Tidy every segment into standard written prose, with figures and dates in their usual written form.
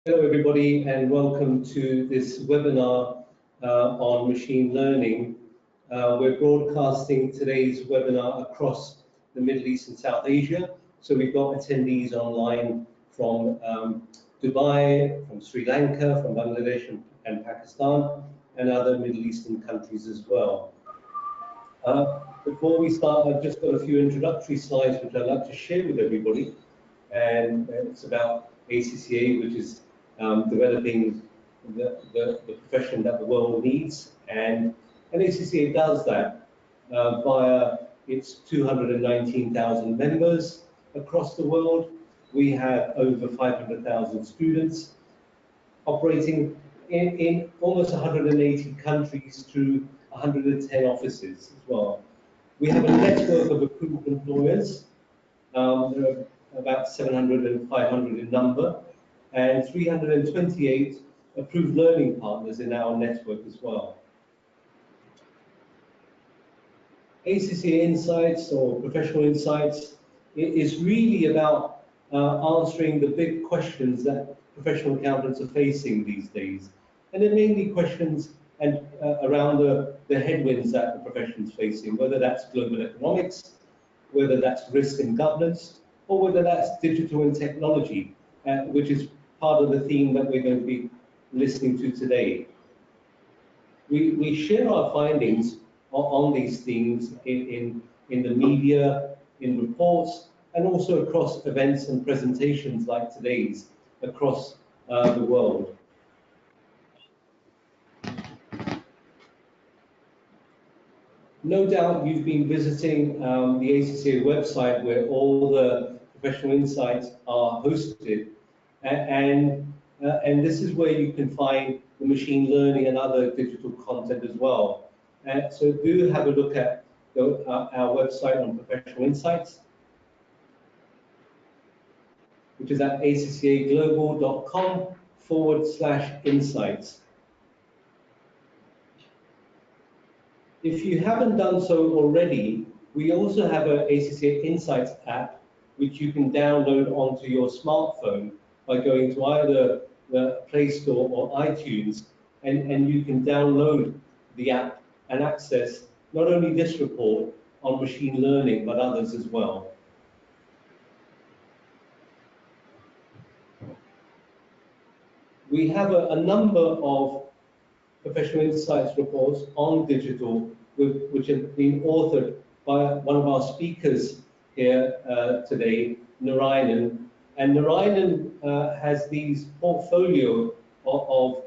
Hello everybody and welcome to this webinar on machine learning. We're broadcasting today's webinar across the Middle East and South Asia. So we've got attendees online from Dubai, from Sri Lanka, from Bangladesh and Pakistan, and other Middle Eastern countries as well. Before we start, I've just got a few introductory slides which I'd like to share with everybody. And it's about ACCA, which is developing the profession that the world needs, and ACCA does that via its 219,000 members across the world. We have over 500,000 students operating in almost 180 countries through 110 offices as well. We have a network of approved employers. There are about 700 and 500 in number, and 328 approved learning partners in our network as well. ACCA Insights, or Professional Insights, is really about answering the big questions that professional accountants are facing these days. And they're mainly questions around the headwinds that the profession is facing, whether that's global economics, whether that's risk and governance, or whether that's digital and technology, which is part of the theme that we're going to be listening to today. We share our findings on these themes in the media, in reports, and also across events and presentations like today's across the world. No doubt you've been visiting the ACCA website where all the professional insights are hosted, and this is where you can find the machine learning and other digital content as well. So do have a look at our website on Professional Insights, which is at accaglobal.com/insights. If you haven't done so already, we also have an ACCA Insights app, which you can download onto your smartphone by going to either the Play Store or iTunes, and you can download the app and access not only this report on machine learning, but others as well. We have a number of Professional Insights reports on digital, which have been authored by one of our speakers here today, Narayanan. And Narayanan has these portfolio of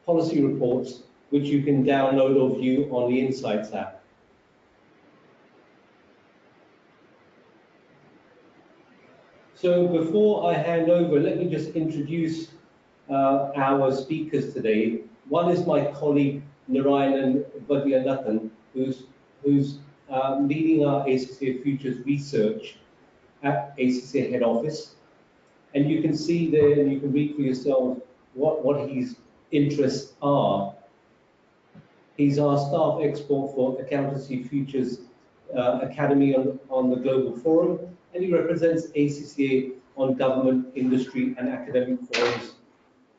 policy reports, which you can download or view on the Insights app. So before I hand over, let me just introduce our speakers today. One is my colleague Narayanan Vaidyanathan, who's leading our ACCA Futures research at ACCA head office, and you can see there, and you can read for yourselves what his interests are. He's our staff expert for Accountancy Futures Academy on the Global Forum, and he represents ACCA on government, industry, and academic forums,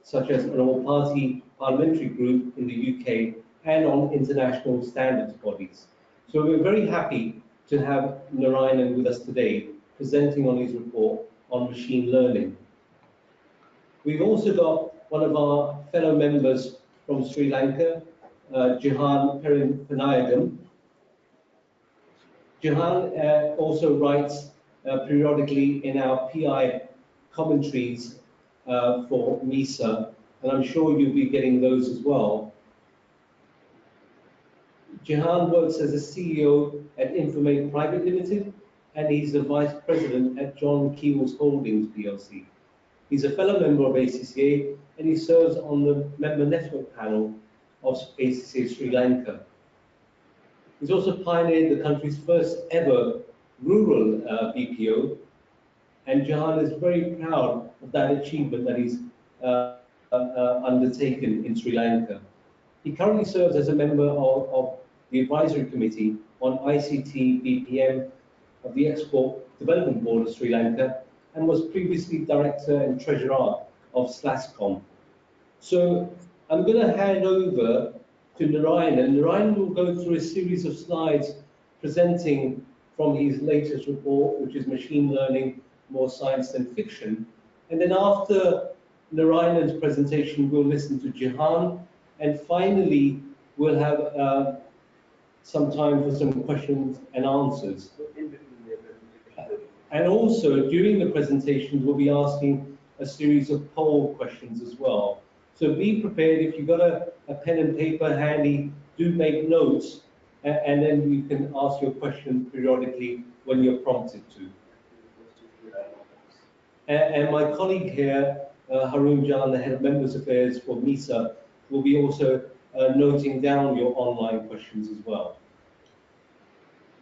such as an all-party parliamentary group in the UK and on international standards bodies. So we're very happy to have Narayanan with us today, presenting on his report on machine learning. We've also got one of our fellow members from Sri Lanka, Jihan Perinayagam. Jihan also writes periodically in our PI commentaries for MISA, and I'm sure you'll be getting those as well. Jihan works as a CEO at Informate Private Limited, and he's the Vice President at John Keells Holdings PLC. He's a fellow member of ACCA, and he serves on the member network panel of ACCA Sri Lanka. He's also pioneered the country's first ever rural BPO, and Jihan is very proud of that achievement that he's undertaken in Sri Lanka. He currently serves as a member of the advisory committee on ICT BPM of the Export Development Board of Sri Lanka, and was previously director and treasurer of SLASCOM. So I'm going to hand over to Narayan. Narayan will go through a series of slides presenting from his latest report, which is Machine Learning, More Science Than Fiction. And then after Narayan's presentation, we'll listen to Jihan. And finally, we'll have some time for some questions and answers. And also, during the presentations, we'll be asking a series of poll questions as well. So be prepared. If you've got a pen and paper handy, do make notes, and then you can ask your question periodically when you're prompted to. And my colleague here, Haroon Jan, the Head of Members Affairs for MISA, will be also noting down your online questions as well.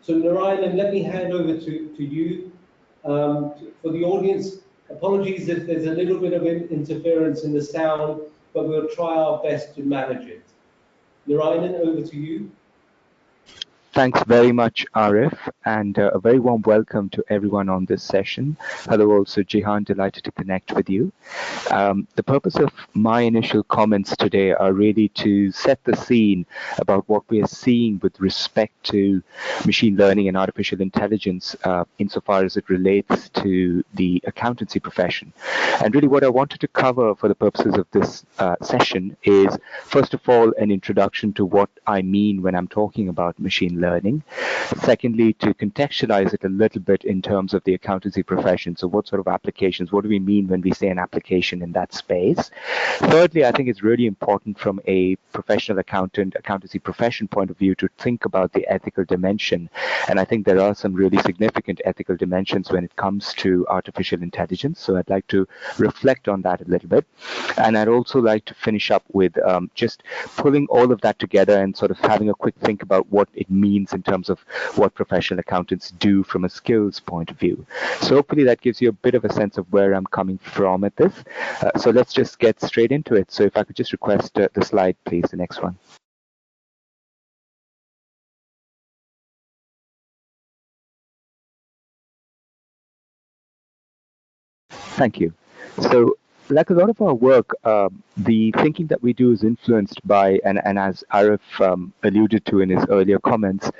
So Narayan, let me hand over to you. For the audience, apologies if there's a little bit of interference in the sound, but we'll try our best to manage it. Narayan, over to you. Thanks very much, Arif, and a very warm welcome to everyone on this session. Hello also, Jihan, delighted to connect with you. The purpose of my initial comments today are really to set the scene about what we are seeing with respect to machine learning and artificial intelligence insofar as it relates to the accountancy profession. And really what I wanted to cover for the purposes of this session is, first of all, an introduction to what I mean when I'm talking about machine learning. Secondly, to contextualize it a little bit in terms of the accountancy profession. So what sort of applications, what do we mean when we say an application in that space? Thirdly, I think it's really important from a professional accountancy profession point of view to think about the ethical dimension. And I think there are some really significant ethical dimensions when it comes to artificial intelligence. So I'd like to reflect on that a little bit. And I'd also like to finish up with just pulling all of that together and sort of having a quick think about what it means in terms of what professional accountants do from a skills point of view. So hopefully that gives you a bit of a sense of where I'm coming from at this. So let's just get straight into it. So if I could just request the slide, please, the next one. Thank you. So like a lot of our work, the thinking that we do is influenced by, and as Arif alluded to in his earlier comments,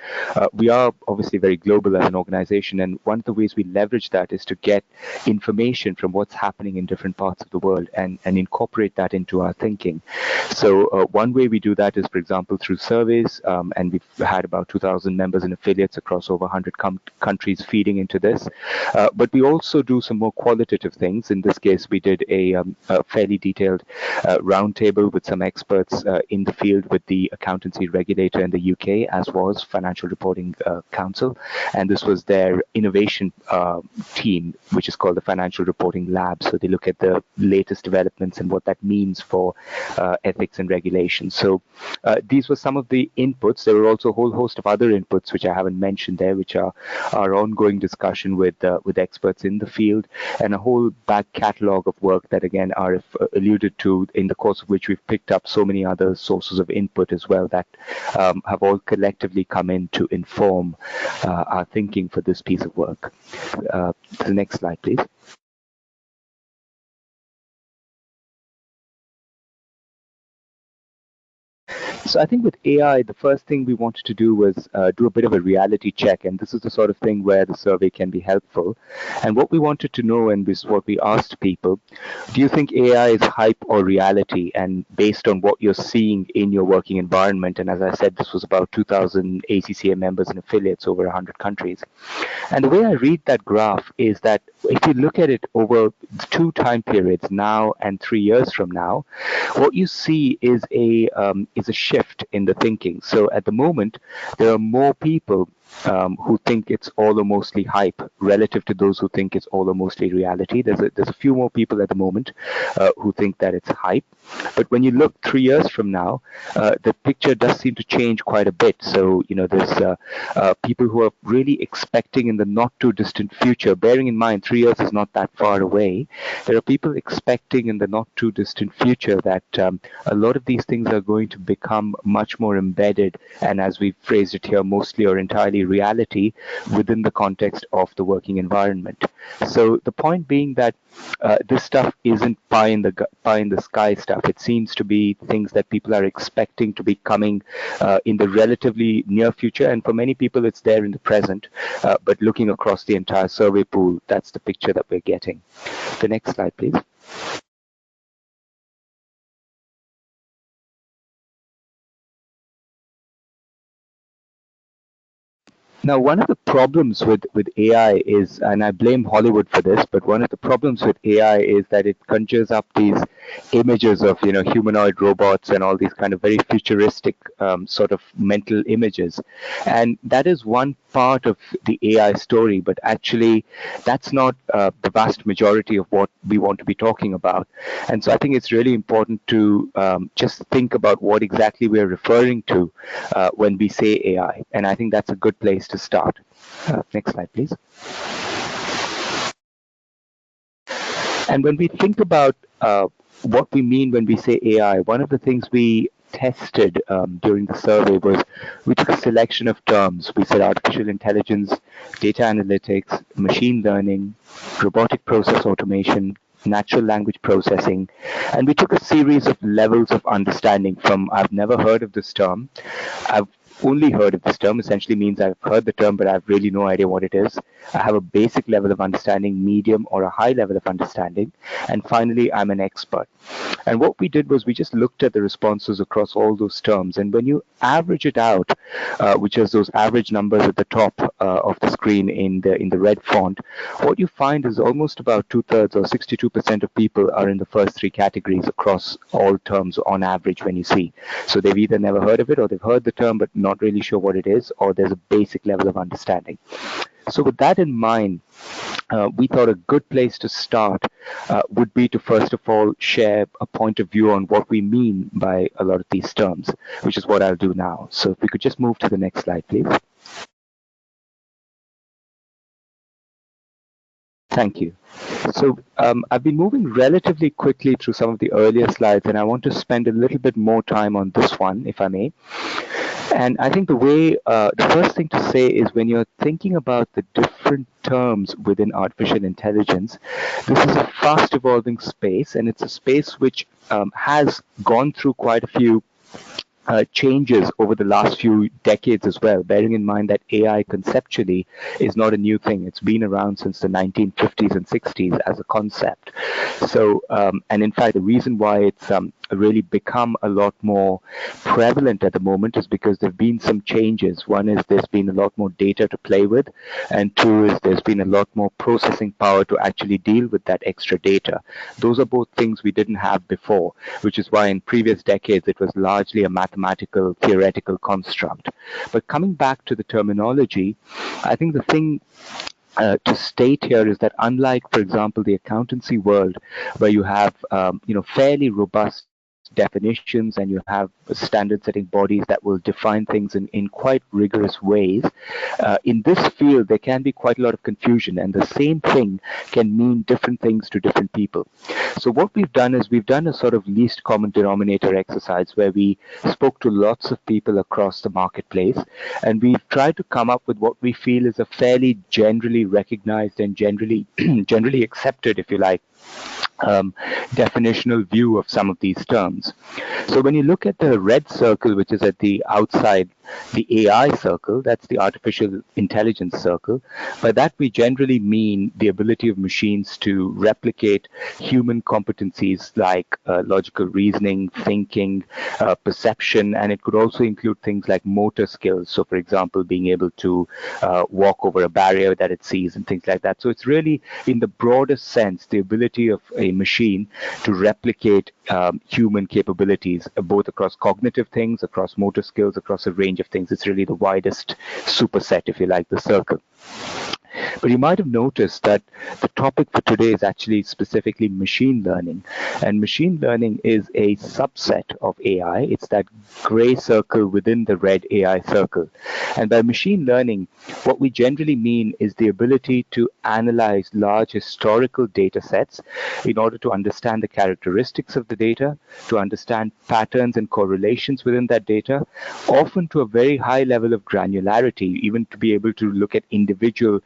we are obviously very global as an organization, and one of the ways we leverage that is to get information from what's happening in different parts of the world and incorporate that into our thinking. So one way we do that is, for example, through surveys, and we've had about 2,000 members and affiliates across over 100 countries feeding into this. But we also do some more qualitative things. In this case, we did a fairly detailed roundtable with some experts in the field with the accountancy regulator in the UK, as was Financial Reporting Council. And this was their innovation team, which is called the Financial Reporting Lab. So they look at the latest developments and what that means for ethics and regulation. So these were some of the inputs. There were also a whole host of other inputs, which I haven't mentioned there, which are our ongoing discussion with experts in the field, and a whole back catalog of work that, again, Arif alluded to, in the course of which we've picked up so many other sources of input as well that have all collectively come in to inform our thinking for this piece of work. The next slide, please. So I think with AI, the first thing we wanted to do was do a bit of a reality check, and this is the sort of thing where the survey can be helpful. And what we wanted to know, and this is what we asked people, do you think AI is hype or reality? And based on what you're seeing in your working environment, and as I said, this was about 2,000 ACCA members and affiliates over 100 countries. And the way I read that graph is that if you look at it over 2 time periods, now and 3 years from now, what you see is a shift in the thinking. So at the moment, there are more people who think it's all or mostly hype relative to those who think it's all or mostly reality. There's a few more people at the moment who think that it's hype. But when you look 3 years from now, the picture does seem to change quite a bit. So, there's people who are really expecting in the not too distant future, bearing in mind 3 years is not that far away. There are people expecting in the not too distant future that a lot of these things are going to become much more embedded, and as we phrased it here, mostly or entirely a reality within the context of the working environment. So the point being that this stuff isn't pie in the sky stuff. It seems to be things that people are expecting to be coming in the relatively near future, and for many people it's there in the present. But looking across the entire survey pool, that's the picture that we're getting. The next slide, please. Now, one of the problems with AI is, and I blame Hollywood for this, but one of the problems with AI is that it conjures up these images of, humanoid robots and all these kind of very futuristic sort of mental images. And that is one part of the AI story, but actually that's not the vast majority of what we want to be talking about. And so I think it's really important to just think about what exactly we're referring to when we say AI. And I think that's a good place to start. Next slide, please. And when we think about what we mean when we say AI, one of the things we tested during the survey was we took a selection of terms. We said artificial intelligence, data analytics, machine learning, robotic process automation, natural language processing, and we took a series of levels of understanding from I've never heard of this term, I've only heard of this term, essentially means I've heard the term, but I have really no idea what it is. I have a basic level of understanding, medium, or a high level of understanding. And finally, I'm an expert. And what we did was we just looked at the responses across all those terms. And when you average it out, which is those average numbers at the top of the screen in the red font, what you find is almost about 2/3 or 62% of people are in the first three categories across all terms on average when you see. So they've either never heard of it or they've heard the term but not really sure what it is, or there's a basic level of understanding. So with that in mind, we thought a good place to start would be to first of all share a point of view on what we mean by a lot of these terms, which is what I'll do now. So if we could just move to the next slide, please. Thank you. So I've been moving relatively quickly through some of the earlier slides, and I want to spend a little bit more time on this one, if I may. And I think the first thing to say is when you're thinking about the different terms within artificial intelligence, this is a fast evolving space, and it's a space which has gone through quite a few changes over the last few decades as well, bearing in mind that AI conceptually is not a new thing. It's been around since the 1950s and 60s as a concept. So, and in fact, the reason why it's really become a lot more prevalent at the moment is because there have been some changes. One is there's been a lot more data to play with, and two is there's been a lot more processing power to actually deal with that extra data. Those are both things we didn't have before, which is why in previous decades it was largely a mathematical, theoretical construct. But coming back to the terminology, I think the thing to state here is that unlike, for example, the accountancy world, where you have fairly robust definitions and you have standard setting bodies that will define things in quite rigorous ways, in this field there can be quite a lot of confusion, and the same thing can mean different things to different people. So what we've done is we've done a sort of least common denominator exercise where we spoke to lots of people across the marketplace, and we've tried to come up with what we feel is a fairly generally recognized and generally accepted, if you like, definitional view of some of these terms. So when you look at the red circle, which is at the outside, the AI circle, that's the artificial intelligence circle. By that we generally mean the ability of machines to replicate human competencies like logical reasoning, thinking, perception, and it could also include things like motor skills. So for example, being able to walk over a barrier that it sees and things like that. So it's really, in the broadest sense, the ability of a machine to replicate human capabilities, both across cognitive things, across motor skills, across a range of things. It's really the widest superset, if you like, the circle. But you might have noticed that the topic for today is actually specifically machine learning. And machine learning is a subset of AI. It's that gray circle within the red AI circle. And by machine learning, what we generally mean is the ability to analyze large historical data sets in order to understand the characteristics of the data, to understand patterns and correlations within that data, often to a very high level of granularity, even to be able to look at individual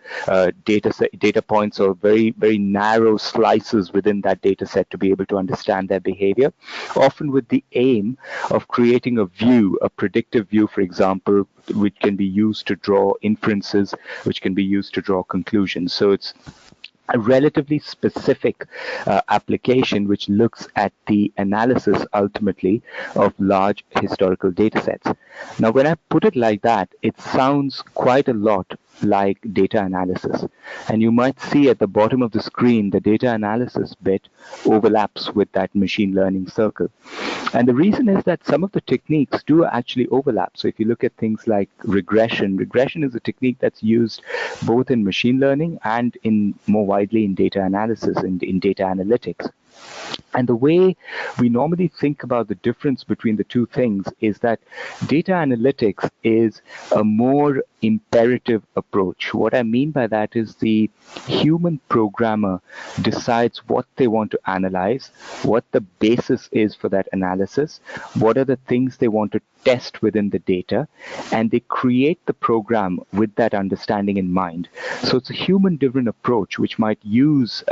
data points or very narrow slices within that data set to be able to understand their behavior, often with the aim of creating a view, a predictive view, for example, which can be used to draw inferences, which can be used to draw conclusions. So it's a relatively specific application which looks at the analysis ultimately of large historical data sets. Now, when I put it like that, it sounds quite a lot like data analysis. And you might see at the bottom of the screen, the data analysis bit overlaps with that machine learning circle. And the reason is that some of the techniques do actually overlap. So if you look at things like regression is a technique that's used both in machine learning and in more widely in data analysis and in data analytics. And the way we normally think about the difference between the two things is that data analytics is a more imperative approach. What I mean by that is the human programmer decides what they want to analyze, what the basis is for that analysis, what are the things they want to test within the data, and they create the program with that understanding in mind. So it's a human-driven approach which might use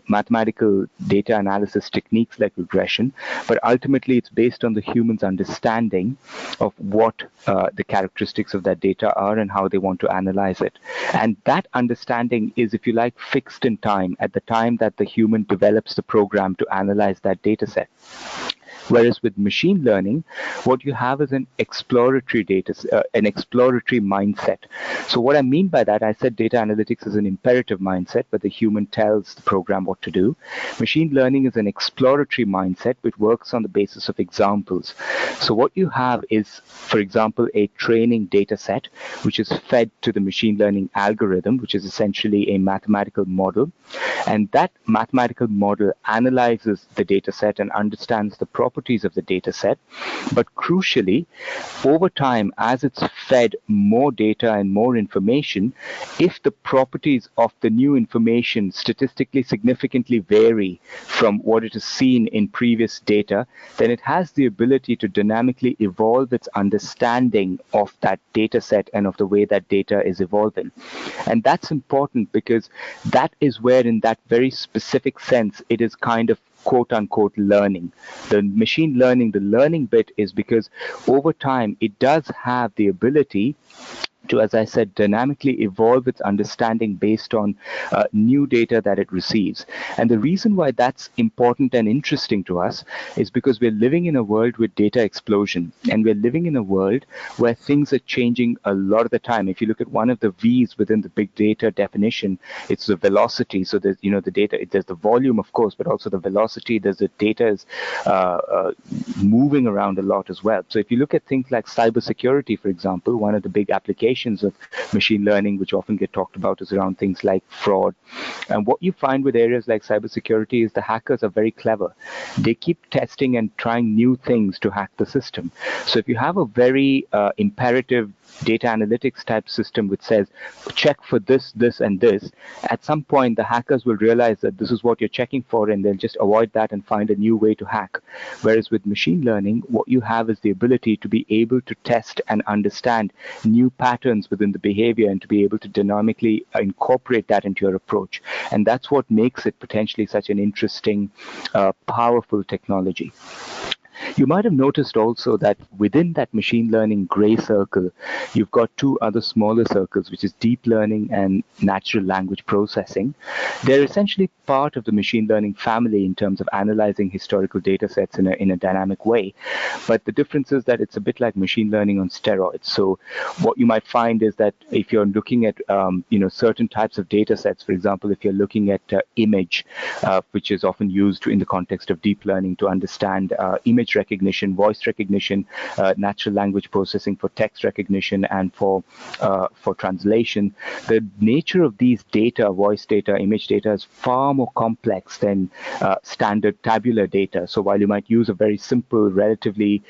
mathematical data analysis techniques like regression, but ultimately it's based on the human's understanding of what the characteristics of that data are and how they want to analyze it. And that understanding is, if you like, fixed in time at the time that the human develops the program to analyze that data set. Whereas with machine learning, what you have is an exploratory mindset. So what I mean by that, I said data analytics is an imperative mindset, where the human tells the program what to do. Machine learning is an exploratory mindset, which works on the basis of examples. So what you have is, for example, a training data set, which is fed to the machine learning algorithm, which is essentially a mathematical model. And that mathematical model analyzes the data set and understands the properties of the data set. But crucially, over time, as it's fed more data and more information, if the properties of the new information statistically significantly vary from what it has seen in previous data, then it has the ability to dynamically evolve its understanding of that data set and of the way that data is evolving. And that's important because that is where, in that very specific sense, it is kind of quote unquote learning. The machine learning, the learning bit is because over time it does have the ability to, as I said, dynamically evolve its understanding based on new data that it receives. And the reason why that's important and interesting to us is because we're living in a world with data explosion, and we're living in a world where things are changing a lot of the time. If you look at one of the V's within the big data definition, it's the velocity. So there's, the data, there's the volume, of course, but also the velocity. There's the data is moving around a lot as well. So if you look at things like cybersecurity, for example, one of the big applications of machine learning, which often get talked about, is around things like fraud. And what you find with areas like cybersecurity is the hackers are very clever. They keep testing and trying new things to hack the system. So if you have a very imperative data analytics type system which says, check for this, this, and this, at some point the hackers will realize that this is what you're checking for, and they'll just avoid that and find a new way to hack. Whereas with machine learning, what you have is the ability to be able to test and understand new patterns within the behavior and to be able to dynamically incorporate that into your approach. And that's what makes it potentially such an interesting, powerful technology. You might have noticed also that within that machine learning gray circle, you've got two other smaller circles, which is deep learning and natural language processing. They're essentially part of the machine learning family in terms of analyzing historical data sets in a dynamic way. But the difference is that it's a bit like machine learning on steroids. So what you might find is that if you're looking at certain types of data sets, for example, if you're looking at image, which is often used in the context of deep learning to understand image recognition, voice recognition, natural language processing for text recognition, and for translation. The nature of these data, voice data, image data, is far more complex than standard tabular data. So while you might use a very simple, relatively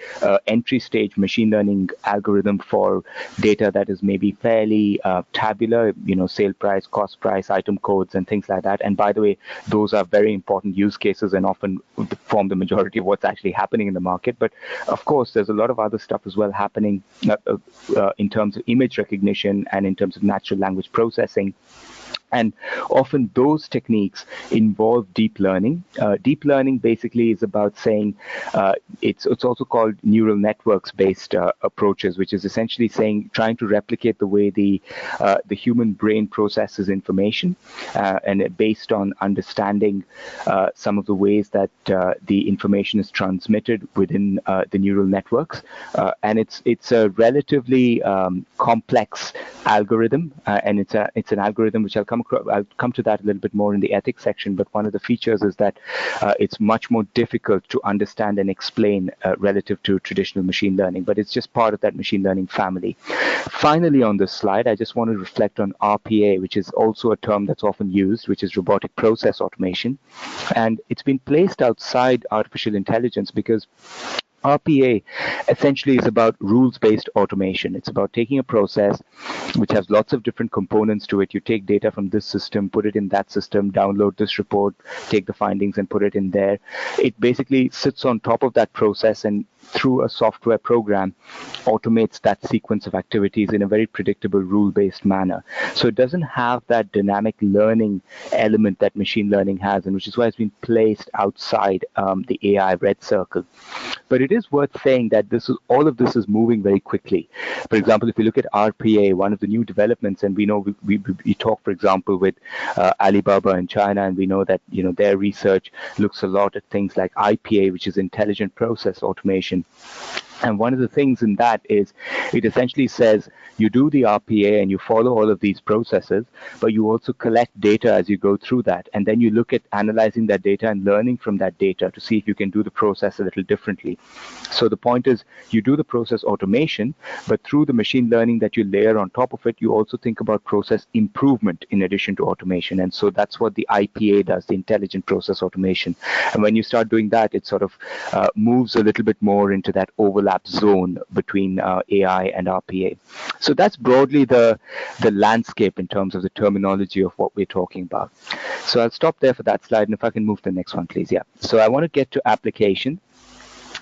entry stage machine learning algorithm for data that is maybe fairly tabular, sale price, cost price, item codes, and things like that. And by the way, those are very important use cases and often form the majority of what's actually happening in the market. But of course, there's a lot of other stuff as well happening in terms of image recognition and in terms of natural language processing. And often those techniques involve deep learning. Deep learning basically is about saying, it's also called neural networks based approaches, which is essentially saying, trying to replicate the way the human brain processes information, and based on understanding some of the ways that the information is transmitted within the neural networks. And it's a relatively complex algorithm, and it's an algorithm which I'll come to that a little bit more in the ethics section. But one of the features is that it's much more difficult to understand and explain relative to traditional machine learning, but it's just part of that machine learning family. Finally, on this slide, I just want to reflect on RPA, which is also a term that's often used, which is robotic process automation. And it's been placed outside artificial intelligence because RPA essentially is about rules-based automation. It's about taking a process which has lots of different components to it. You take data from this system, put it in that system, download this report, take the findings and put it in there. It basically sits on top of that process and through a software program automates that sequence of activities in a very predictable rule-based manner. So it doesn't have that dynamic learning element that machine learning has, and which is why it's been placed outside the AI red circle. But it is worth saying that all of this is moving very quickly. For example, if you look at RPA, one of the new developments, and we know we talk, for example, with Alibaba in China, and we know that their research looks a lot at things like IPA, which is intelligent process automation. And one of the things in that is it essentially says you do the RPA and you follow all of these processes, but you also collect data as you go through that. And then you look at analyzing that data and learning from that data to see if you can do the process a little differently. So the point is you do the process automation, but through the machine learning that you layer on top of it, you also think about process improvement in addition to automation. And so that's what the IPA does, the intelligent process automation. And when you start doing that, it sort of moves a little bit more into that overlap zone between AI and RPA. So that's broadly the landscape in terms of the terminology of what we're talking about. So I'll stop there for that slide, and if I can move to the next one, please. Yeah. So I want to get to application.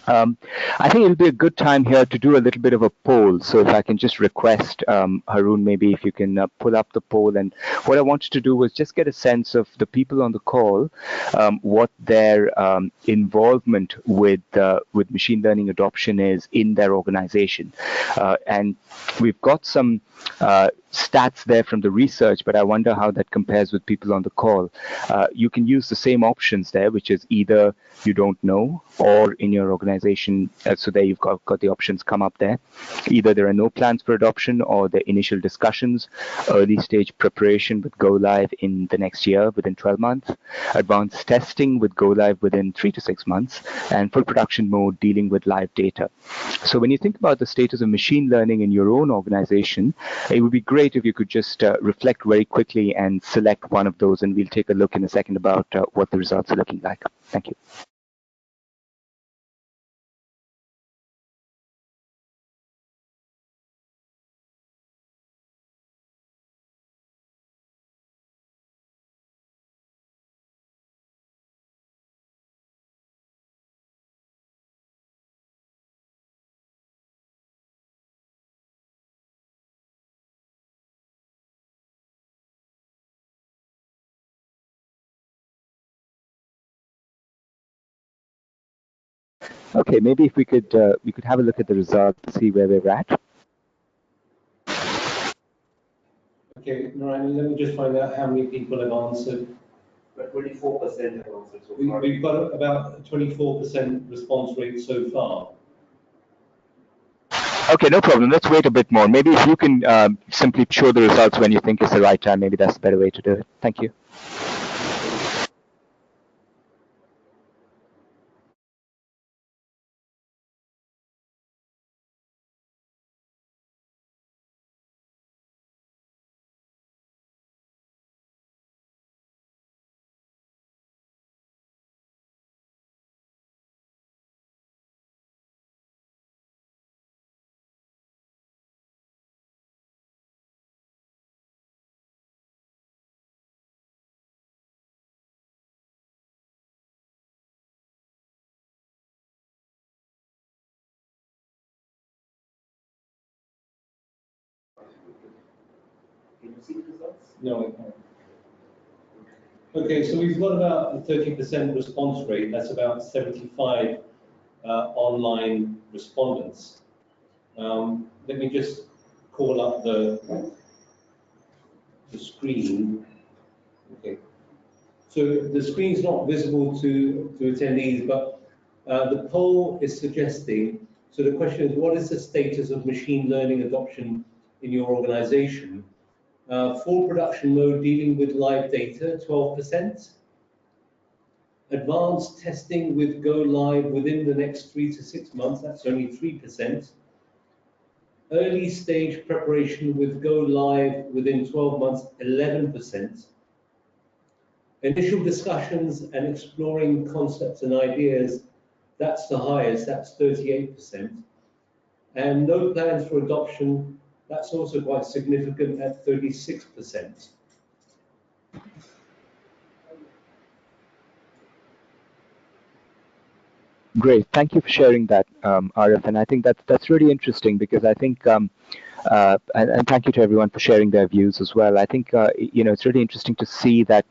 I think it'll be a good time here to do a little bit of a poll. So if I can just request, Haroon, maybe if you can pull up the poll. And what I wanted to do was just get a sense of the people on the call, what their involvement with machine learning adoption is in their organization. And we've got some stats there from the research, but I wonder how that compares with people on the call. You can use the same options there, which is either you don't know, or in your organization, so there you've got the options come up there. Either there are no plans for adoption, or the initial discussions, early stage preparation with go live in the next year within 12 months, advanced testing with go live within 3 to 6 months, and full production mode dealing with live data. So when you think about the status of machine learning in your own organization, it would be great if you could just reflect very quickly and select one of those, and we'll take a look in a second about what the results are looking like. Thank you. Okay, maybe if we could have a look at the results to see where we're at. Okay, Narayan, let me just find out how many people have answered. But 24% have answered so far. We've got about a 24% response rate so far. Okay, no problem. Let's wait a bit more. Maybe if you can simply show the results when you think it's the right time, maybe that's a better way to do it. Thank you. Can you see the results? No, I can't. Okay, so we've got about a 30% response rate. That's about 75 online respondents. Let me just call up the screen. Okay. So the screen's not visible to attendees, but the poll is suggesting, so the question is, what is the status of machine learning adoption in your organization? Full production mode dealing with live data, 12%. Advanced testing with go live within the next 3 to 6 months, that's only 3%. Early stage preparation with go live within 12 months, 11%. Initial discussions and exploring concepts and ideas, that's the highest, that's 38%. And no plans for adoption, that's also quite significant at 36%. Great, thank you for sharing that, Arif. And I think that's really interesting because I think, and thank you to everyone for sharing their views as well. I think it's really interesting to see that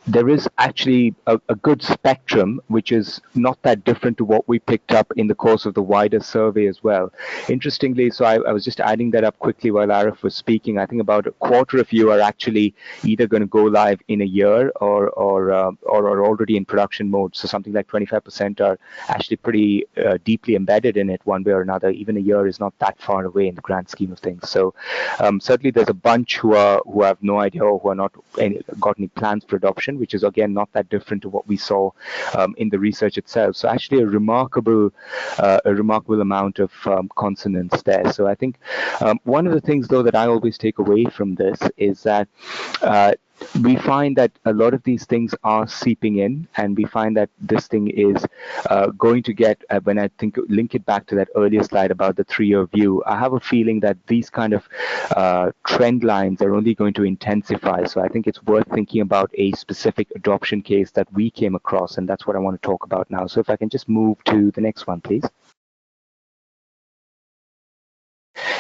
there is actually a good spectrum, which is not that different to what we picked up in the course of the wider survey as well. Interestingly, so I was just adding that up quickly while Arif was speaking. I think about a quarter of you are actually either going to go live in a year or are already in production mode. So something like 25% are actually pretty deeply embedded in it one way or another. Even a year is not that far away in the grand scheme of things. So certainly there's a bunch who have no idea or who are not got any plans for adoption, which is again not that different to what we saw in the research itself. So actually a remarkable amount of consonance there. So I think one of the things though that I always take away from this is that we find that a lot of these things are seeping in, and we find that this thing is going to get, when I think link it back to that earlier slide about the 3-year view, I have a feeling that these kind of trend lines are only going to intensify. So I think it's worth thinking about a specific adoption case that we came across, and that's what I want to talk about now. So if I can just move to the next one, please.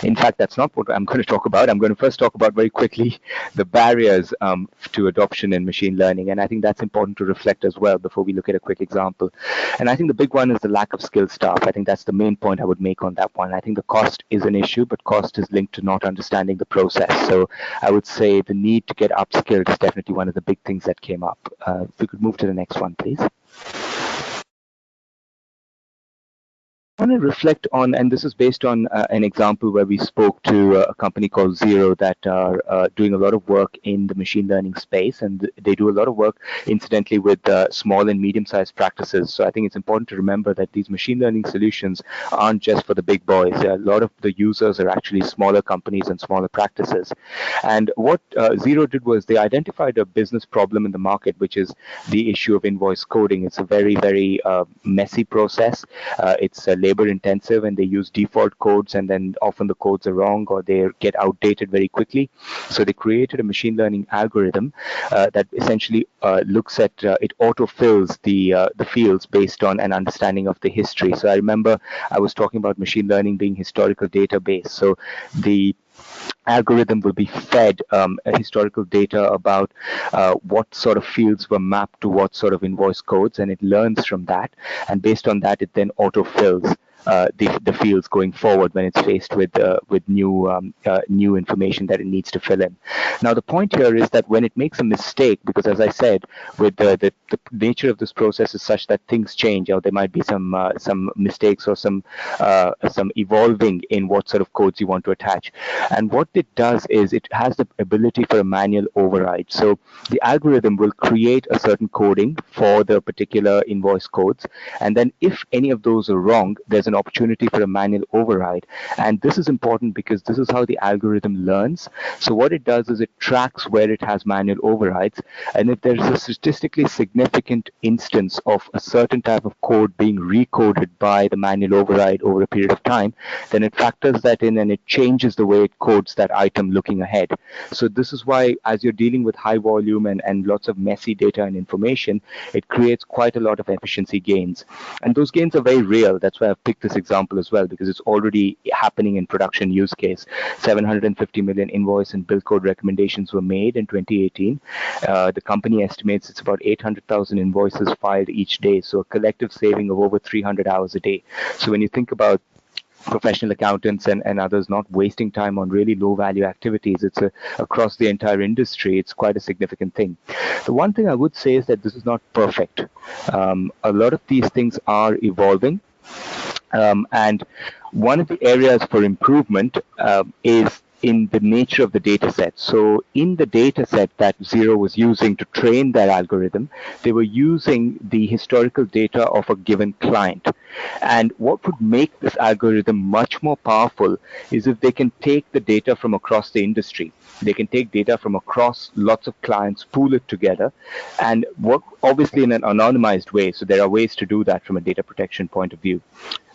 In fact, that's not what I'm going to talk about. I'm going to first talk about very quickly the barriers to adoption in machine learning. And I think that's important to reflect as well before we look at a quick example. And I think the big one is the lack of skilled staff. I think that's the main point I would make on that one. I think the cost is an issue, but cost is linked to not understanding the process. So I would say the need to get upskilled is definitely one of the big things that came up. If we could move to the next one, please. I want to reflect on, and this is based on an example where we spoke to a company called Zero that are doing a lot of work in the machine learning space, and they do a lot of work, incidentally, with small and medium-sized practices. So I think it's important to remember that these machine learning solutions aren't just for the big boys. A lot of the users are actually smaller companies and smaller practices. And what Zero did was they identified a business problem in the market, which is the issue of invoice coding. It's a very, very messy process. It's labor intensive, and they use default codes, and then often the codes are wrong or they get outdated very quickly. So they created a machine learning algorithm that essentially looks at it autofills the fields based on an understanding of the history. So I remember I was talking about machine learning being historical database. So the algorithm will be fed historical data about what sort of fields were mapped to what sort of invoice codes, and it learns from that, and based on that it then autofills the fields going forward when it's faced with new information that it needs to fill in. Now the point here is that when it makes a mistake, because as I said, with the nature of this process is such that things change, or there might be some mistakes or some evolving in what sort of codes you want to attach. And what it does is it has the ability for a manual override. So the algorithm will create a certain coding for the particular invoice codes, and then if any of those are wrong, there's an opportunity for a manual override. And this is important because this is how the algorithm learns. So what it does is it tracks where it has manual overrides, and if there's a statistically significant instance of a certain type of code being recoded by the manual override over a period of time, then it factors that in and it changes the way it codes that item looking ahead. So this is why, as you're dealing with high volume and lots of messy data and information, it creates quite a lot of efficiency gains. And those gains are very real. That's why I've picked take this example as well because it's already happening in production use case. 750 million invoice and bill code recommendations were made in 2018. The company estimates it's about 800,000 invoices filed each day, so a collective saving of over 300 hours a day. So when you think about professional accountants and others not wasting time on really low value activities, it's across the entire industry, it's quite a significant thing. The one thing I would say is that this is not perfect. A lot of these things are evolving, and one of the areas for improvement is in the nature of the data set. So in the data set that Zero was using to train their algorithm, they were using the historical data of a given client. And what would make this algorithm much more powerful is if they can take the data from across the industry. They can take data from across lots of clients, pool it together, and work obviously in an anonymized way. So there are ways to do that from a data protection point of view.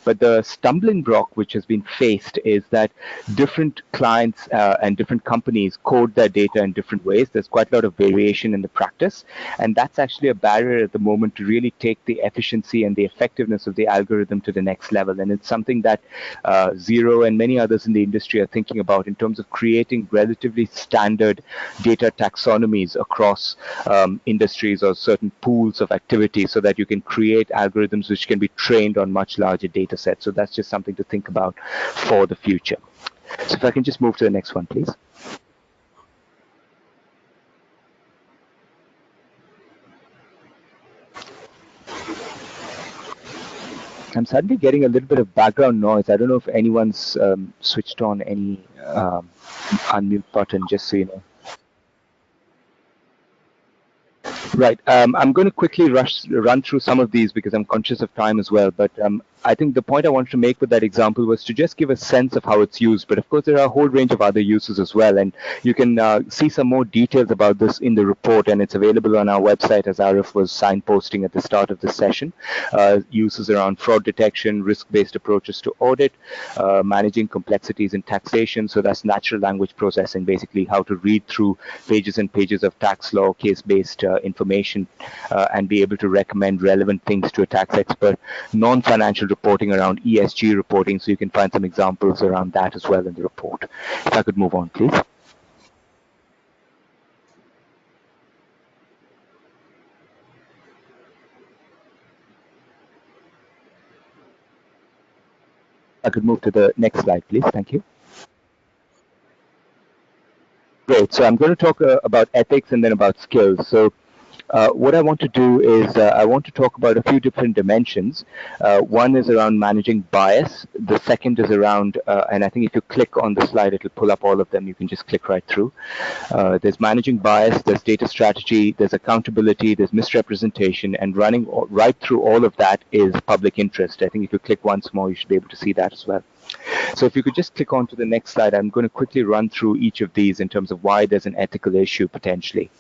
But the stumbling block which has been faced is that different clients and different companies code their data in different ways. There's quite a lot of variation in the practice, and that's actually a barrier at the moment to really take the efficiency and the effectiveness of the algorithm to the next level. And it's something that Zero and many others in the industry are thinking about in terms of creating relatively standard data taxonomies across industries or certain pools of activity so that you can create algorithms which can be trained on much larger data sets. So that's just something to think about for the future. So if I can just move to the next one, please. I'm suddenly getting a little bit of background noise. I don't know if anyone's switched on any unmute button, just so you know. Right. I'm going to quickly run through some of these because I'm conscious of time as well. But I think the point I wanted to make with that example was to just give a sense of how it's used. But of course, there are a whole range of other uses as well. And you can see some more details about this in the report. And it's available on our website, as Arif was signposting at the start of this session. Uses around fraud detection, risk-based approaches to audit, managing complexities in taxation. So that's natural language processing, basically how to read through pages and pages of tax law, case-based information, and be able to recommend relevant things to a tax expert. Non-financial reporting around ESG reporting, so you can find some examples around that as well in the report. If I could move on, please. I could move to the next slide, please. Thank you. Great. So I'm going to talk about ethics and then about skills. So what I want to do is I want to talk about a few different dimensions. One is around managing bias. The second is around, and I think if you click on the slide, it'll pull up all of them. You can just click right through. There's managing bias, there's data strategy, there's accountability, there's misrepresentation, and running right through all of that is public interest. I think if you click once more, you should be able to see that as well. So if you could just click on to the next slide, I'm going to quickly run through each of these in terms of why there's an ethical issue potentially.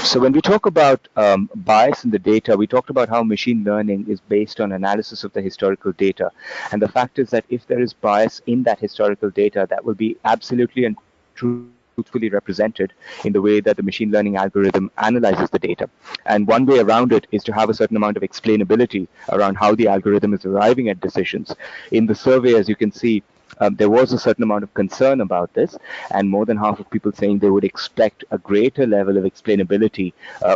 So when we talk about bias in the data, we talked about how machine learning is based on analysis of the historical data. And the fact is that if there is bias in that historical data, that will be absolutely and truthfully represented in the way that the machine learning algorithm analyzes the data. And one way around it is to have a certain amount of explainability around how the algorithm is arriving at decisions. In the survey, as you can see, there was a certain amount of concern about this, and more than half of people saying they would expect a greater level of explainability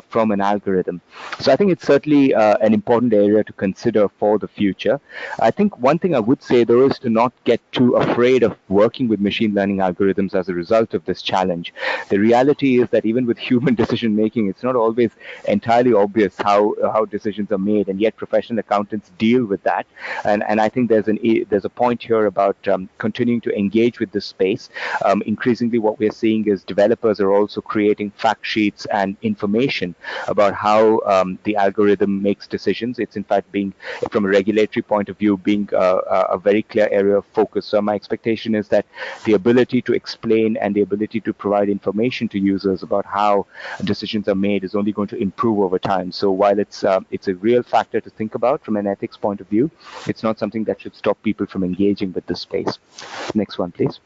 from an algorithm. So I think it's certainly an important area to consider for the future. I think one thing I would say, though, is to not get too afraid of working with machine learning algorithms as a result of this challenge. The reality is that even with human decision making, it's not always entirely obvious how decisions are made, and yet professional accountants deal with that. And I think there's a point here about continuing to engage with this space. Increasingly, what we're seeing is developers are also creating fact sheets and information about how the algorithm makes decisions. It's in fact being, from a regulatory point of view, being a very clear area of focus. So my expectation is that the ability to explain and the ability to provide information to users about how decisions are made is only going to improve over time. So while it's a real factor to think about from an ethics point of view, it's not something that should stop people from engaging with this space. Next one, please.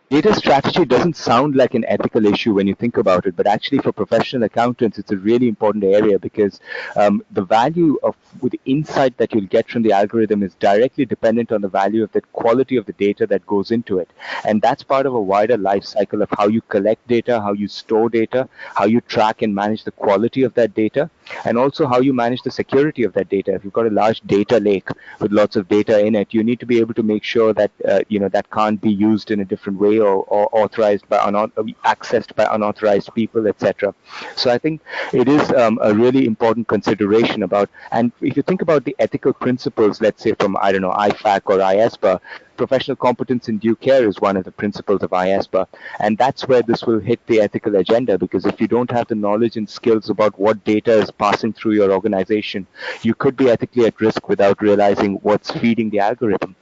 Data strategy doesn't sound like an ethical issue when you think about it, but actually for professional accountants, it's a really important area because the value of the insight that you'll get from the algorithm is directly dependent on the value of the quality of the data that goes into it. And that's part of a wider life cycle of how you collect data, how you store data, how you track and manage the quality of that data, and also how you manage the security of that data. If you've got a large data lake with lots of data in it, you need to be able to make sure that that can't be used in a different way or authorized by accessed by unauthorized people, etc. So I think it is a really important consideration about. And if you think about the ethical principles, let's say from I don't know IFAC or ISPA, professional competence in due care is one of the principles of ISPA, and that's where this will hit the ethical agenda, because if you don't have the knowledge and skills about what data is passing through your organization, you could be ethically at risk without realizing what's feeding the algorithm.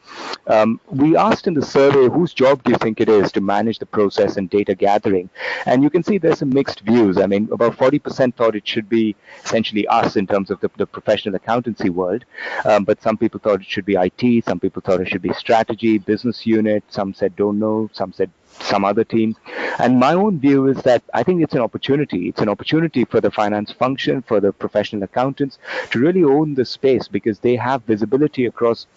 We asked in the survey, whose job do you think it is to manage the process and data gathering? And you can see there's some mixed views. I mean, about 40% thought it should be essentially us in terms of the professional accountancy world, but some people thought it should be IT, some people thought it should be strategy, business unit, some said don't know, some said some other team. And my own view is that I think it's an opportunity. It's an opportunity for the finance function, for the professional accountants to really own the space, because they have visibility across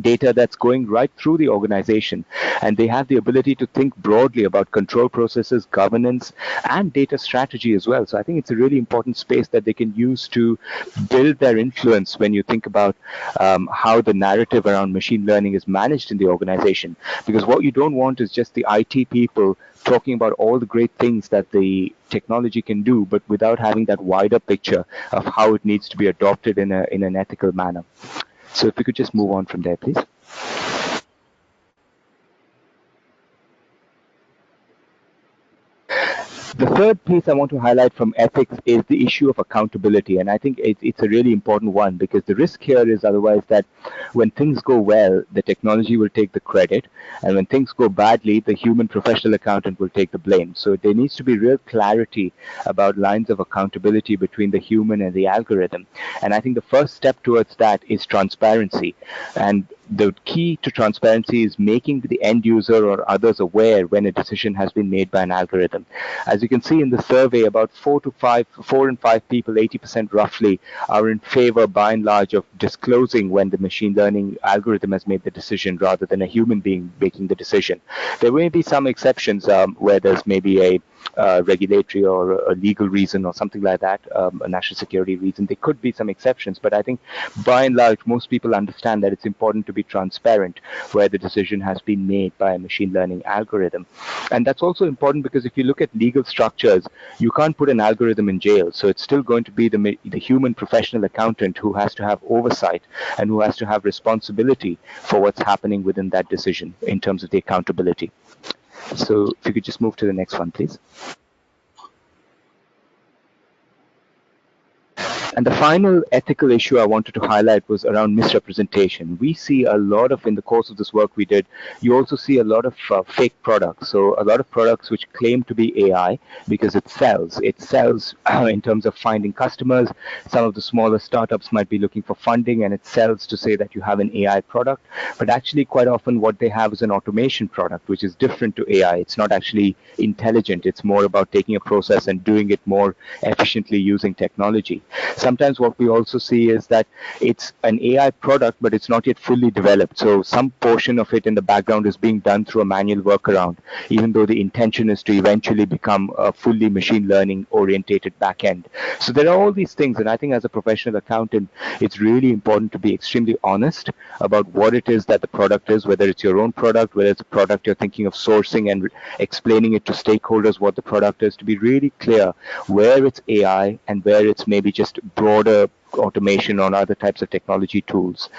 data that's going right through the organization, and they have the ability to think broadly about control processes, governance, and data strategy as well. So I think it's a really important space that they can use to build their influence when you think about how the narrative around machine learning is managed in the organization. Because what you don't want is just the IT people talking about all the great things that the technology can do, but without having that wider picture of how it needs to be adopted in an ethical manner. So if we could just move on from there, please. The third piece I want to highlight from ethics is the issue of accountability. And I think it's a really important one, because the risk here is otherwise that when things go well, the technology will take the credit. And when things go badly, the human professional accountant will take the blame. So there needs to be real clarity about lines of accountability between the human and the algorithm. And I think the first step towards that is transparency. And the key to transparency is making the end user or others aware when a decision has been made by an algorithm. As you can see in the survey, about 4 and 5 people, 80% roughly, are in favor by and large of disclosing when the machine learning algorithm has made the decision rather than a human being making the decision. There may be some exceptions where there's maybe a regulatory or a legal reason or something like that, a national security reason. There could be some exceptions, but I think by and large, most people understand that it's important to be transparent where the decision has been made by a machine learning algorithm. And that's also important because if you look at legal structures, you can't put an algorithm in jail. So it's still going to be the human professional accountant who has to have oversight and who has to have responsibility for what's happening within that decision in terms of the accountability. So if you could just move to the next one, please. And the final ethical issue I wanted to highlight was around misrepresentation. We see a lot of, in the course of this work we did, you also see a lot of fake products. So a lot of products which claim to be AI because it sells. It sells in terms of finding customers. Some of the smaller startups might be looking for funding, and it sells to say that you have an AI product. But actually, quite often what they have is an automation product, which is different to AI. It's not actually intelligent. It's more about taking a process and doing it more efficiently using technology. Sometimes what we also see is that it's an AI product, but it's not yet fully developed. So some portion of it in the background is being done through a manual workaround, even though the intention is to eventually become a fully machine learning orientated backend. So there are all these things. And I think as a professional accountant, it's really important to be extremely honest about what it is that the product is, whether it's your own product, whether it's a product you're thinking of sourcing and explaining it to stakeholders what the product is, to be really clear where it's AI and where it's maybe just broader automation on other types of technology tools.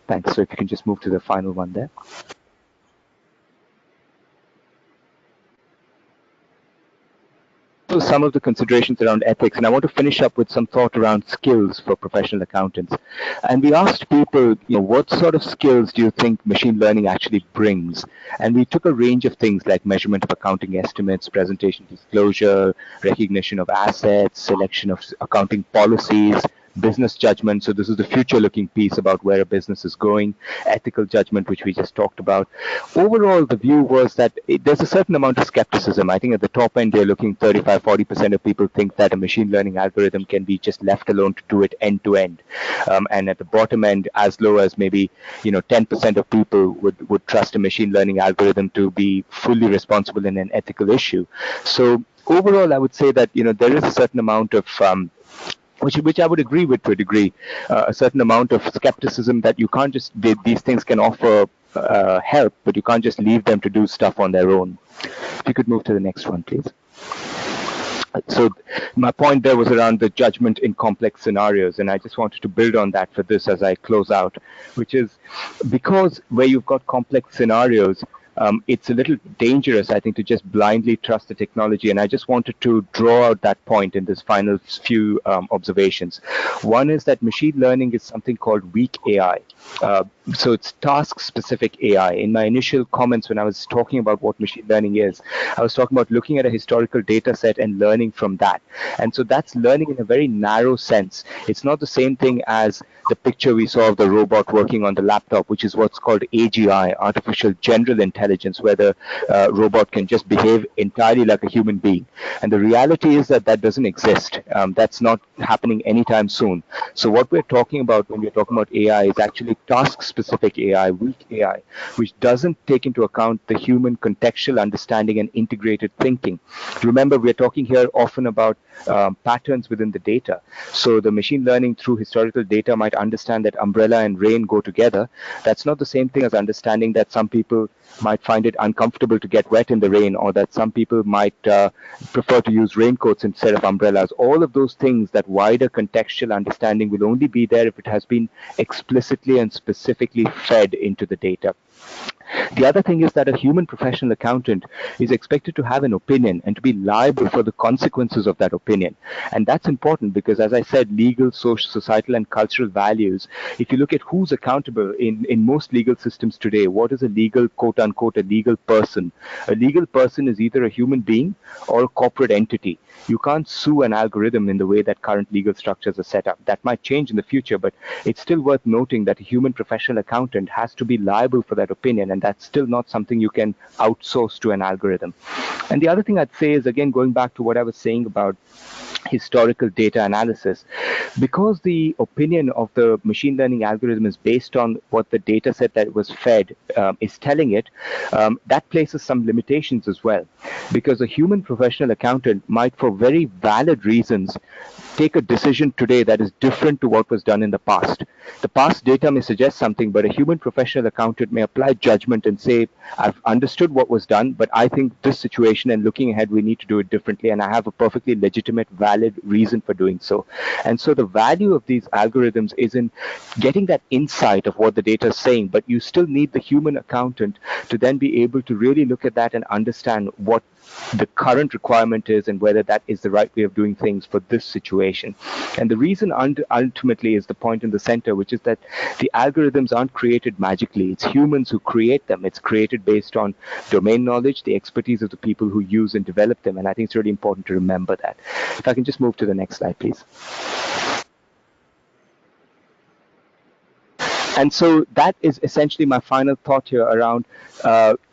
Thanks. So if you can just move to the final one there. So some of the considerations around ethics, and I want to finish up with some thought around skills for professional accountants. And we asked people, what sort of skills do you think machine learning actually brings? And we took a range of things like measurement of accounting estimates, presentation disclosure, recognition of assets, selection of accounting policies, business judgment. So this is the future-looking piece about where a business is going, ethical judgment, which we just talked about. Overall, the view was that there's a certain amount of skepticism. I think at the top end, they're looking 35-40% of people think that a machine learning algorithm can be just left alone to do it end to end. And at the bottom end, as low as maybe 10% of people would trust a machine learning algorithm to be fully responsible in an ethical issue. So overall, I would say that there is a certain amount of which I would agree with to a degree, a certain amount of skepticism that you can't just these things can offer help, but you can't just leave them to do stuff on their own. If you could move to the next one, please. So my point there was around the judgment in complex scenarios, and I just wanted to build on that for this as I close out, which is because where you've got complex scenarios, it's a little dangerous, I think, to just blindly trust the technology. And I just wanted to draw out that point in this final few observations. One is that machine learning is something called weak AI. So it's task-specific AI. In my initial comments when I was talking about what machine learning is, I was talking about looking at a historical data set and learning from that. And so that's learning in a very narrow sense. It's not the same thing as the picture we saw of the robot working on the laptop, which is what's called AGI, artificial general intelligence, where the robot can just behave entirely like a human being. And the reality is that that doesn't exist. That's not happening anytime soon. So what we're talking about when we're talking about AI is actually task-specific AI, weak AI, which doesn't take into account the human contextual understanding and integrated thinking. Remember, we're talking here often about patterns within the data. So the machine learning through historical data might understand that umbrella and rain go together. That's not the same thing as understanding that some people might find it uncomfortable to get wet in the rain, or that some people might prefer to use raincoats instead of umbrellas. All of those things, that wider contextual understanding will only be there if it has been explicitly and specifically fed into the data. The other thing is that a human professional accountant is expected to have an opinion and to be liable for the consequences of that opinion. And that's important because, as I said, legal, social, societal, and cultural values, if you look at who's accountable in most legal systems today, what is a legal, quote unquote, a legal person? A legal person is either a human being or a corporate entity. You can't sue an algorithm in the way that current legal structures are set up. That might change in the future, but it's still worth noting that a human professional accountant has to be liable for that opinion, and that's still not something you can outsource to an algorithm. And the other thing I'd say is, again, going back to what I was saying about historical data analysis, because the opinion of the machine learning algorithm is based on what the data set that was fed is telling it, that places some limitations as well. Because a human professional accountant might, for very valid reasons, take a decision today that is different to what was done in the past. The past data may suggest something, but a human professional accountant may apply judgment and say, I've understood what was done, but I think this situation and looking ahead, we need to do it differently, and I have a perfectly legitimate, valid reason for doing so. And so the value of these algorithms is in getting that insight of what the data is saying, but you still need the human accountant to then be able to really look at that and understand what the current requirement is and whether that is the right way of doing things for this situation. And the reason ultimately is the point in the center, which is that the algorithms aren't created magically. It's humans who create them. It's created based on domain knowledge, the expertise of the people who use and develop them. And I think it's really important to remember that. If I can just move to the next slide, please. And so that is essentially my final thought here around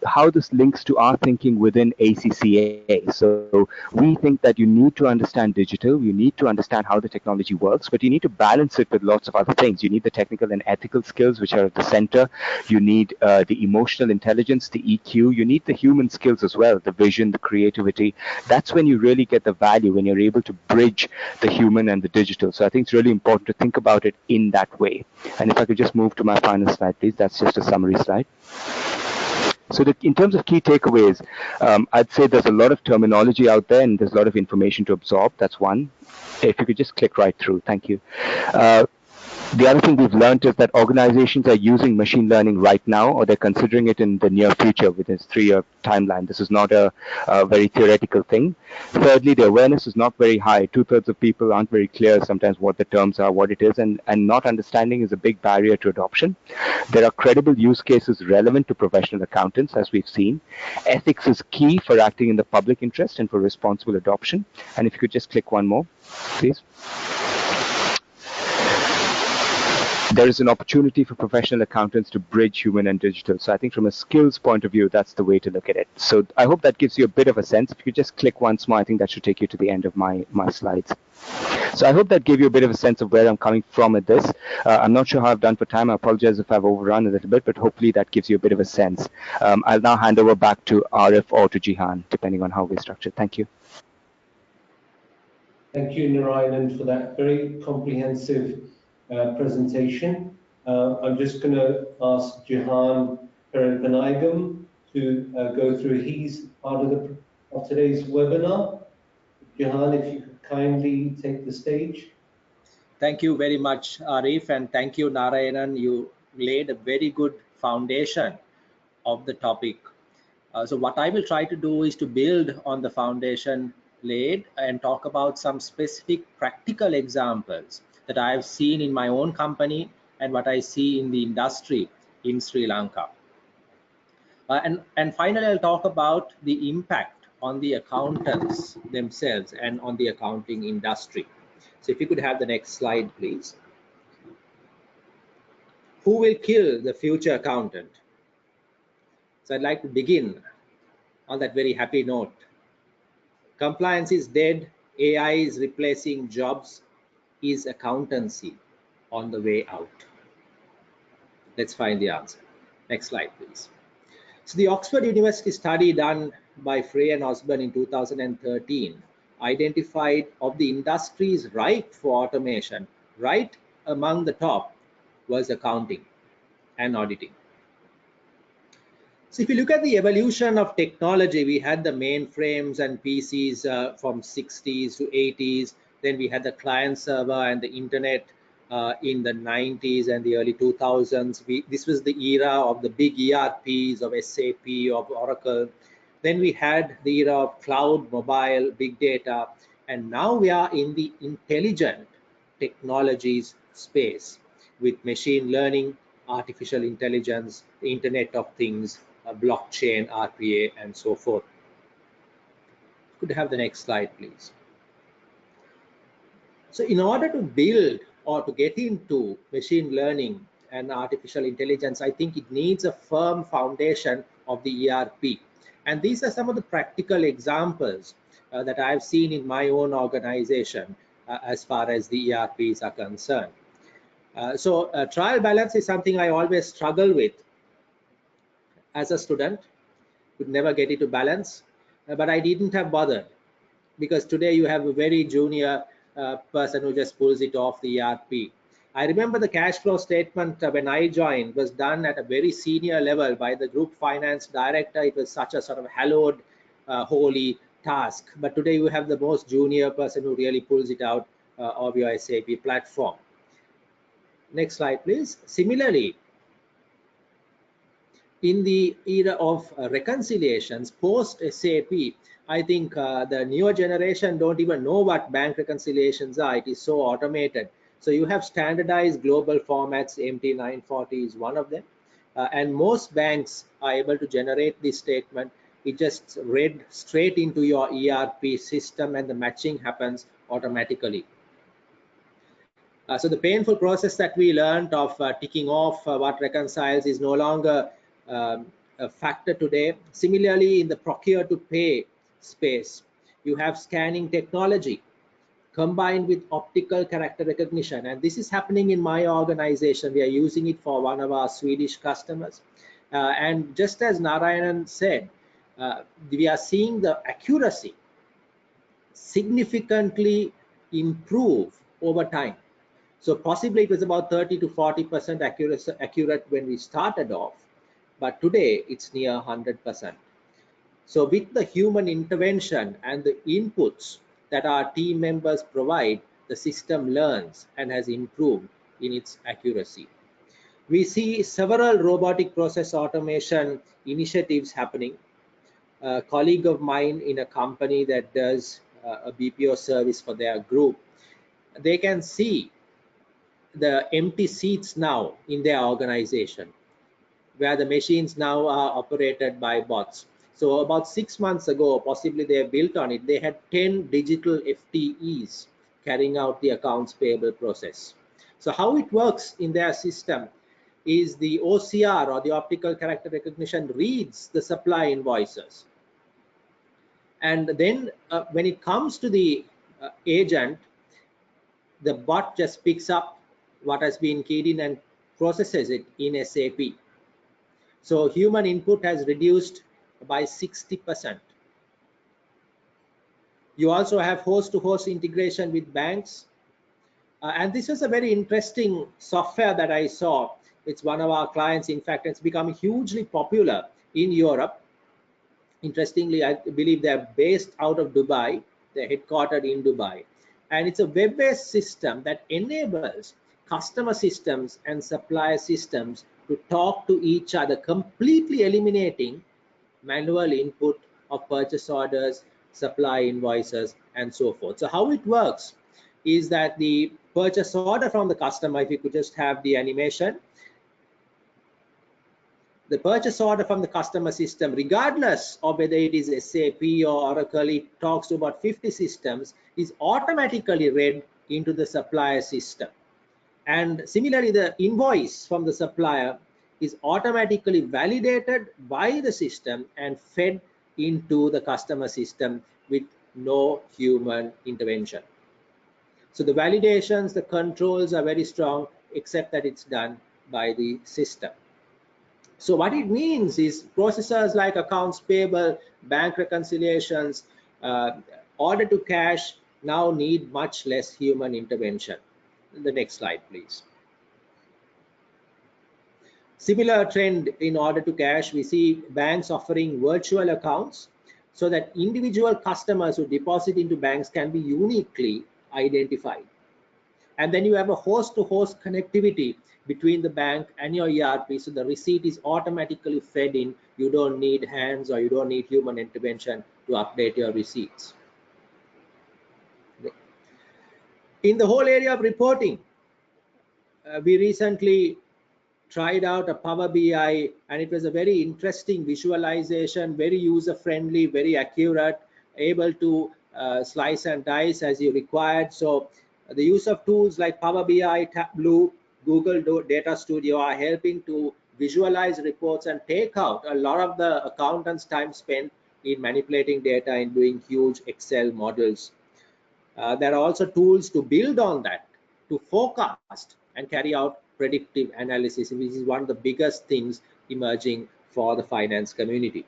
how this links to our thinking within ACCA. So we think that you need to understand digital, you need to understand how the technology works, but you need to balance it with lots of other things. You need the technical and ethical skills, which are at the center. You need the emotional intelligence, the EQ. You need the human skills as well, the vision, the creativity. That's when you really get the value, when you're able to bridge the human and the digital. So I think it's really important to think about it in that way. And if I could just move to my final slide, please. That's just a summary slide. So in terms of key takeaways, I'd say there's a lot of terminology out there and there's a lot of information to absorb. That's one. If you could just click right through. Thank you. The other thing we've learned is that organizations are using machine learning right now, or they're considering it in the near future within this 3-year timeline. This is not a very theoretical thing. Thirdly, the awareness is not very high. 2/3 of people aren't very clear sometimes what the terms are, what it is, and not understanding is a big barrier to adoption. There are credible use cases relevant to professional accountants, as we've seen. Ethics is key for acting in the public interest and for responsible adoption. And if you could just click one more, please. there is an opportunity for professional accountants to bridge human and digital. So I think from a skills point of view, that's the way to look at it. So I hope that gives you a bit of a sense. If you just click once more, I think that should take you to the end of my slides. So I hope that gave you a bit of a sense of where I'm coming from at this. I'm not sure how I've done for time. I apologize if I've overrun a little bit, but hopefully that gives you a bit of a sense. I'll now hand over back to Arif or to Jihan, depending on how we're structured. Thank you. Thank you, Narayanan, for that very comprehensive presentation. I'm just going to ask Jihan Perepanagam to go through his part of today's webinar. Jihan, if you could kindly take the stage. Thank you very much, Arif, and thank you, Narayanan. You laid a very good foundation of the topic. So what I will try to do is to build on the foundation laid and talk about some specific practical examples that I have seen in my own company and what I see in the industry in Sri Lanka. And finally, I'll talk about the impact on the accountants themselves and on the accounting industry. So if you could have the next slide, please. Who will kill the future accountant? So I'd like to begin on that very happy note. Compliance is dead. AI is replacing jobs. Is accountancy on the way out? Let's find the answer. Next slide, please. So the Oxford University study done by Frey and Osborne in 2013 identified of the industries ripe for automation, right among the top was accounting and auditing. So if you look at the evolution of technology, we had the mainframes and PCs from 60s to 80s. Then we had the client server and the internet in the 90s and the early 2000s. This was the era of the big ERPs of SAP, of Oracle. Then we had the era of cloud, mobile, big data. And now we are in the intelligent technologies space with machine learning, artificial intelligence, the Internet of Things, blockchain, RPA, and so forth. Could have the next slide, please. So in order to build or to get into machine learning and artificial intelligence, I think it needs a firm foundation of the ERP. And these are some of the practical examples that I've seen in my own organization as far as the ERPs are concerned. So trial balance is something I always struggle with as a student. Could never get it to balance, but I didn't have bothered, because today you have a very junior person who just pulls it off the ERP. I remember the cash flow statement when I joined was done at a very senior level by the group finance director. It was such a sort of hallowed, holy task. But today you have the most junior person who really pulls it out of your SAP platform. Next slide, please. Similarly, in the era of reconciliations post SAP, I think the newer generation don't even know what bank reconciliations are. It is so automated. So you have standardized global formats. MT940 is one of them. And most banks are able to generate this statement. It just read straight into your ERP system and the matching happens automatically. So the painful process that we learned of ticking off what reconciles is no longer a factor today. Similarly, in the procure to pay space, you have scanning technology combined with optical character recognition, and this is happening in my organization. We are using it for one of our Swedish customers, and just as Narayanan said, we are seeing the accuracy significantly improve over time. So possibly it was about 30 to 40% accurate when we started off, but today it's near 100%. So with the human intervention and the inputs that our team members provide, the system learns and has improved in its accuracy. We see several robotic process automation initiatives happening. A colleague of mine in a company that does a BPO service for their group, they can see the empty seats now in their organization, where the machines now are operated by bots. So about 6 months ago, possibly they built on it, they had 10 digital FTEs carrying out the accounts payable process. So how it works in their system is the OCR, or the optical character recognition, reads the supply invoices. And then when it comes to the agent, the bot just picks up what has been keyed in and processes it in SAP. So human input has reduced by 60%. You also have host-to-host integration with banks. And this is a very interesting software that I saw. It's one of our clients. In fact, it's become hugely popular in Europe. Interestingly, I believe they're based out of Dubai. They're headquartered in Dubai. And it's a web-based system that enables customer systems and supplier systems to talk to each other, completely eliminating manual input of purchase orders, supply invoices, and so forth. So how it works is that the purchase order from the customer, if you could just have the animation, the purchase order from the customer system, regardless of whether it is SAP or Oracle, it talks to about 50 systems, is automatically read into the supplier system. And similarly, the invoice from the supplier is automatically validated by the system and fed into the customer system with no human intervention. So the validations, the controls are very strong, except that it's done by the system. So what it means is processors like accounts payable, bank reconciliations, order to cash now need much less human intervention. The next slide, please. Similar trend in order to cash, we see banks offering virtual accounts so that individual customers who deposit into banks can be uniquely identified. And then you have a host-to-host connectivity between the bank and your ERP, so the receipt is automatically fed in. You don't need hands or you don't need human intervention to update your receipts. In the whole area of reporting, we recently tried out a Power BI, and it was a very interesting visualization, very user-friendly, very accurate, able to slice and dice as you required. So the use of tools like Power BI, Tableau, Google Data Studio are helping to visualize reports and take out a lot of the accountants' time spent in manipulating data and doing huge Excel models. There are also tools to build on that, to forecast and carry out predictive analysis, which is one of the biggest things emerging for the finance community.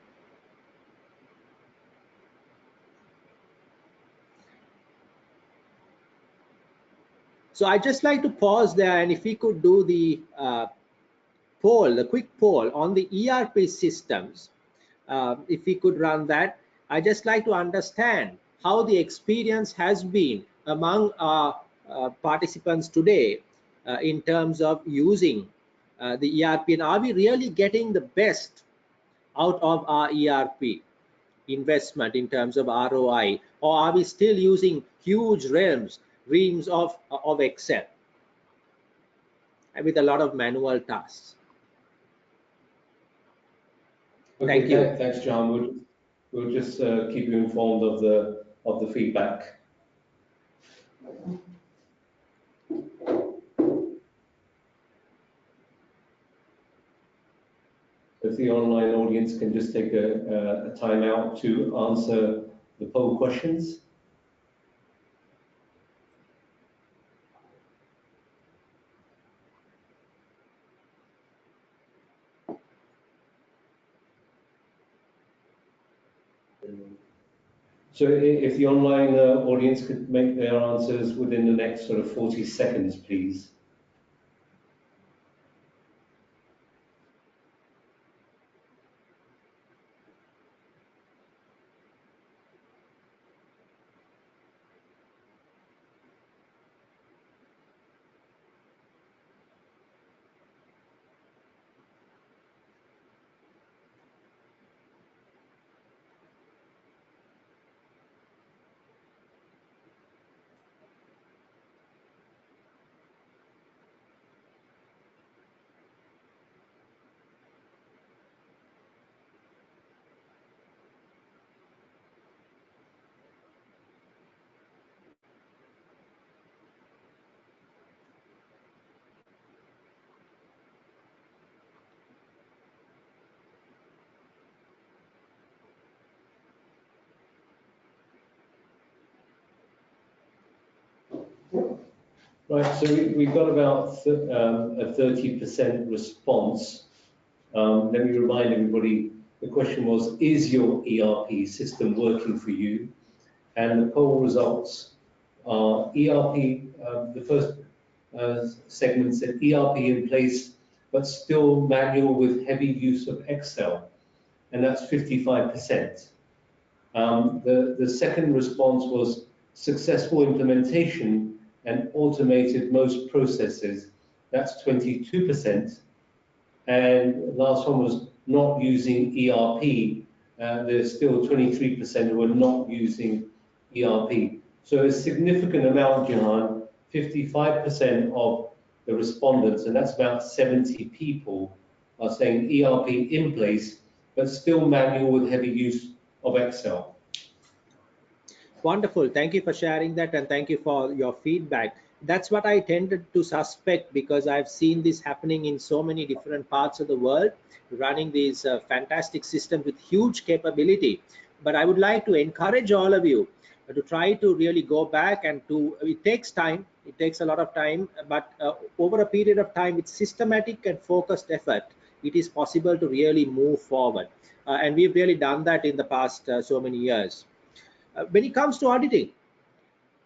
So I'd just like to pause there, and if we could do the poll, the quick poll on the ERP systems, if we could run that. I'd just like to understand how the experience has been among our participants today in terms of using the ERP, and are we really getting the best out of our ERP investment in terms of ROI, or are we still using huge reams of Excel with a lot of manual tasks? Okay, Thank you. Thanks, John. We'll just keep you informed of the feedback. If the online audience can just take a time out to answer the poll questions. So if the online audience could make their answers within the next sort of 40 seconds, please. Right, so we got about a 30% response. Let me remind everybody, the question was, is your ERP system working for you? And the poll results are ERP, the first segment said ERP in place, but still manual with heavy use of Excel, and that's 55%. The second response was successful implementation and automated most processes, that's 22%. And last one was not using ERP. There's still 23% who are not using ERP. So a significant amount, Jahan, 55% of the respondents, and that's about 70 people, are saying ERP in place, but still manual with heavy use of Excel. Wonderful. Thank you for sharing that, and thank you for your feedback. That's what I tended to suspect, because I've seen this happening in so many different parts of the world, running these fantastic systems with huge capability. But I would like to encourage all of you to try to really go back and it takes time, it takes a lot of time, but over a period of time, with systematic and focused effort, it is possible to really move forward. And we've really done that in the past so many years. When it comes to auditing,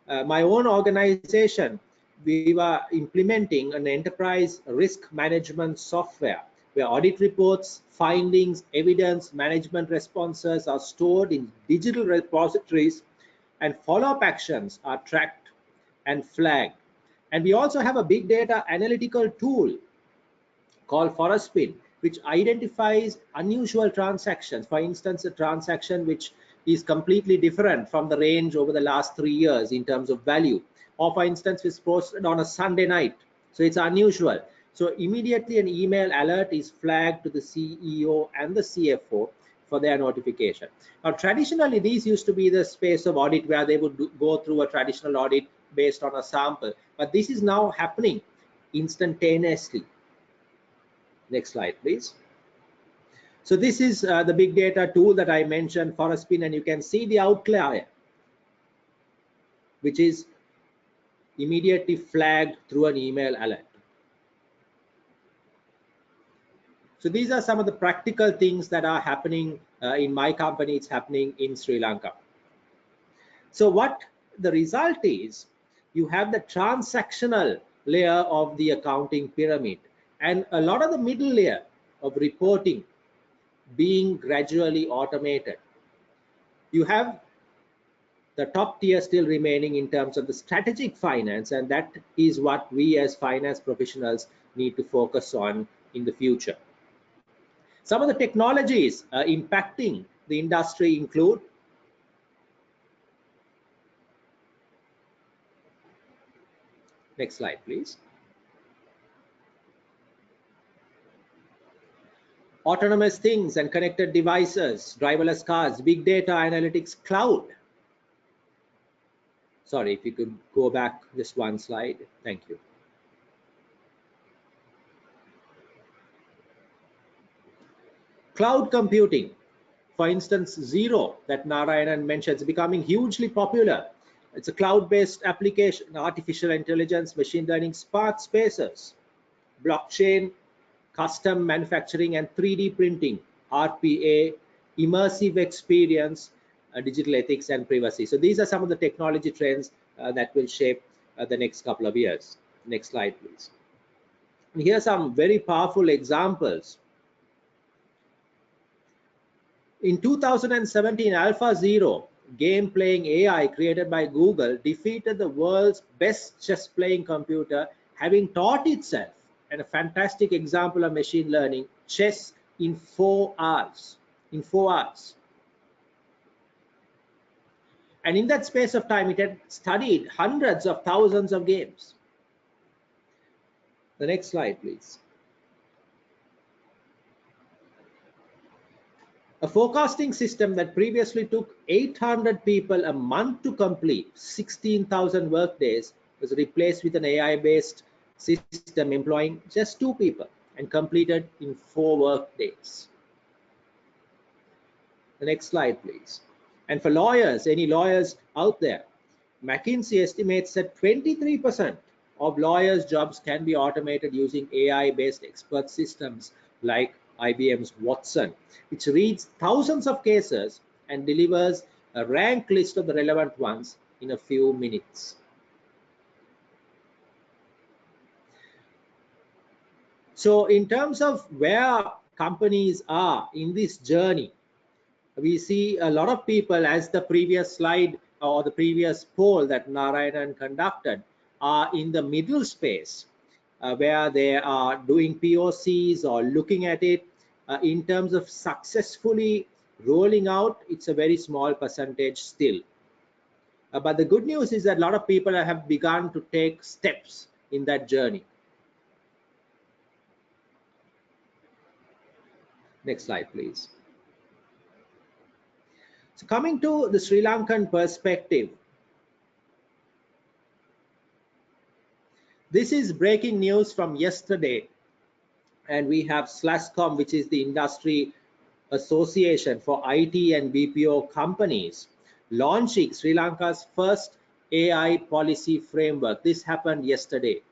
my own organization, we were implementing an enterprise risk management software where audit reports, findings, evidence, management responses are stored in digital repositories, and follow-up actions are tracked and flagged. And we also have a big data analytical tool called Forespin, which identifies unusual transactions. For instance, a transaction which is completely different from the range over the last 3 years in terms of value, or for instance, is posted on a Sunday night, so it's unusual. So immediately an email alert is flagged to the CEO and the CFO for their notification. Now, traditionally, these used to be the space of audit where they would go through a traditional audit based on a sample, but this is now happening instantaneously. Next slide, please. So this is the big data tool that I mentioned, Forespin, and you can see the outlier, which is immediately flagged through an email alert. So these are some of the practical things that are happening in my company. It's happening in Sri Lanka. So what the result is, you have the transactional layer of the accounting pyramid, and a lot of the middle layer of reporting being gradually automated. You have the top tier still remaining in terms of the strategic finance, and that is what we as finance professionals need to focus on in the future. Some of the technologies impacting the industry include next slide, please. Autonomous things and connected devices, driverless cars, big data analytics, cloud. Sorry, if you could go back just one slide. Thank you. Cloud computing, for instance, Zero that Narayanan mentions, becoming hugely popular. It's a cloud-based application, artificial intelligence, machine learning, smart spaces, blockchain, custom manufacturing and 3D printing, RPA, immersive experience, digital ethics and privacy. So these are some of the technology trends that will shape the next couple of years. Next slide, please. And here are some very powerful examples. In 2017, AlphaZero, game-playing AI created by Google, defeated the world's best chess-playing computer, having taught itself, and a fantastic example of machine learning, chess in 4 hours. In 4 hours. And in that space of time, it had studied hundreds of thousands of games. The next slide, please. A forecasting system that previously took 800 people a month to complete, 16,000 workdays, was replaced with an AI-based system employing just 2 people and completed in 4 workdays. The next slide, please. And for lawyers, any lawyers out there, McKinsey estimates that 23% of lawyers' jobs can be automated using AI-based expert systems like IBM's Watson, which reads thousands of cases and delivers a ranked list of the relevant ones in a few minutes. So in terms of where companies are in this journey, we see a lot of people, as the previous slide or the previous poll that Narayanan conducted, are in the middle space where they are doing POCs or looking at it. In terms of successfully rolling out, it's a very small percentage still. But the good news is that a lot of people have begun to take steps in that journey. Next slide, please. So coming to the Sri Lankan perspective, this is breaking news from yesterday, and we have SLASCOM, which is the industry association for IT and BPO companies, launching Sri Lanka's first AI policy framework. This happened yesterday.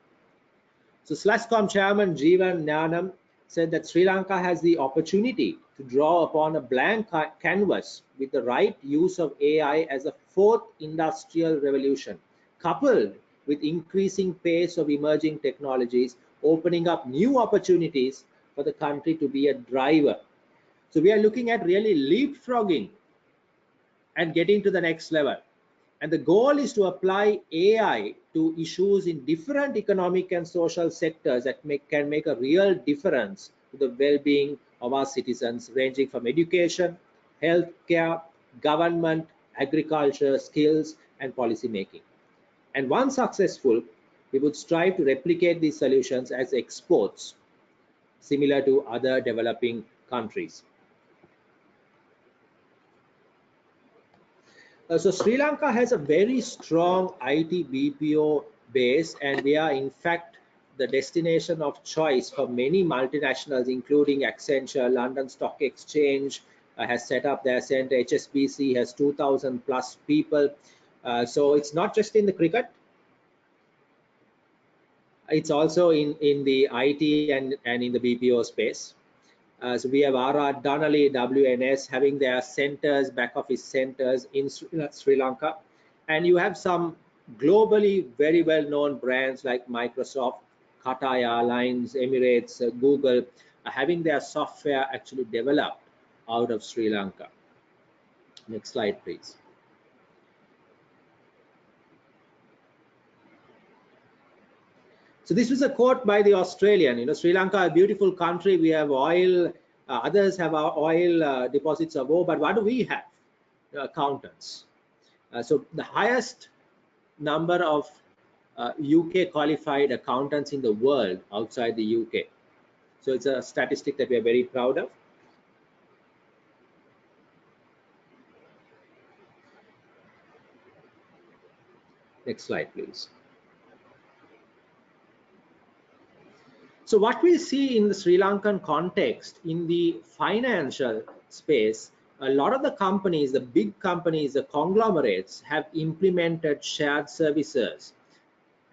So SLASCOM chairman Jeevan Nyanam said that Sri Lanka has the opportunity to draw upon a blank canvas with the right use of AI as a fourth industrial revolution, coupled with increasing pace of emerging technologies, opening up new opportunities for the country to be a driver. So we are looking at really leapfrogging and getting to the next level. And the goal is to apply AI to issues in different economic and social sectors that can make a real difference to the well-being of our citizens, ranging from education, healthcare, government, agriculture, skills, and policy making. And once successful, we would strive to replicate these solutions as exports, similar to other developing countries. So Sri Lanka has a very strong IT BPO base, and we are in fact the destination of choice for many multinationals, including Accenture. London Stock Exchange has set up their center. HSBC has 2,000 plus people. So it's not just in the cricket, it's also in the IT and in the BPO space. So we have R.R. Donnelly, WNS, having their centers, back office centers in Sri Lanka. And you have some globally very well-known brands like Microsoft, Qatar Airlines, Emirates, Google, having their software actually developed out of Sri Lanka. Next slide, please. So this was a quote by the Australian. Sri Lanka, a beautiful country. We have oil. Others have oil deposits of ore. But what do we have? Accountants. So the highest number of UK qualified accountants in the world outside the UK. So it's a statistic that we are very proud of. Next slide, please. So what we see in the Sri Lankan context, in the financial space, a lot of the companies, the big companies, the conglomerates have implemented shared services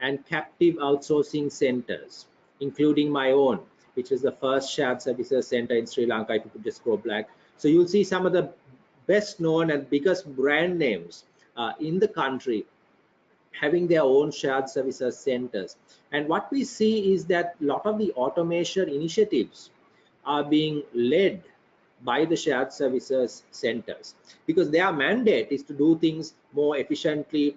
and captive outsourcing centers, including my own, which is the first shared services center in Sri Lanka, if you could just go black. So you'll see some of the best known and biggest brand names in the country having their own shared services centers. And what we see is that a lot of the automation initiatives are being led by the shared services centers, because their mandate is to do things more efficiently,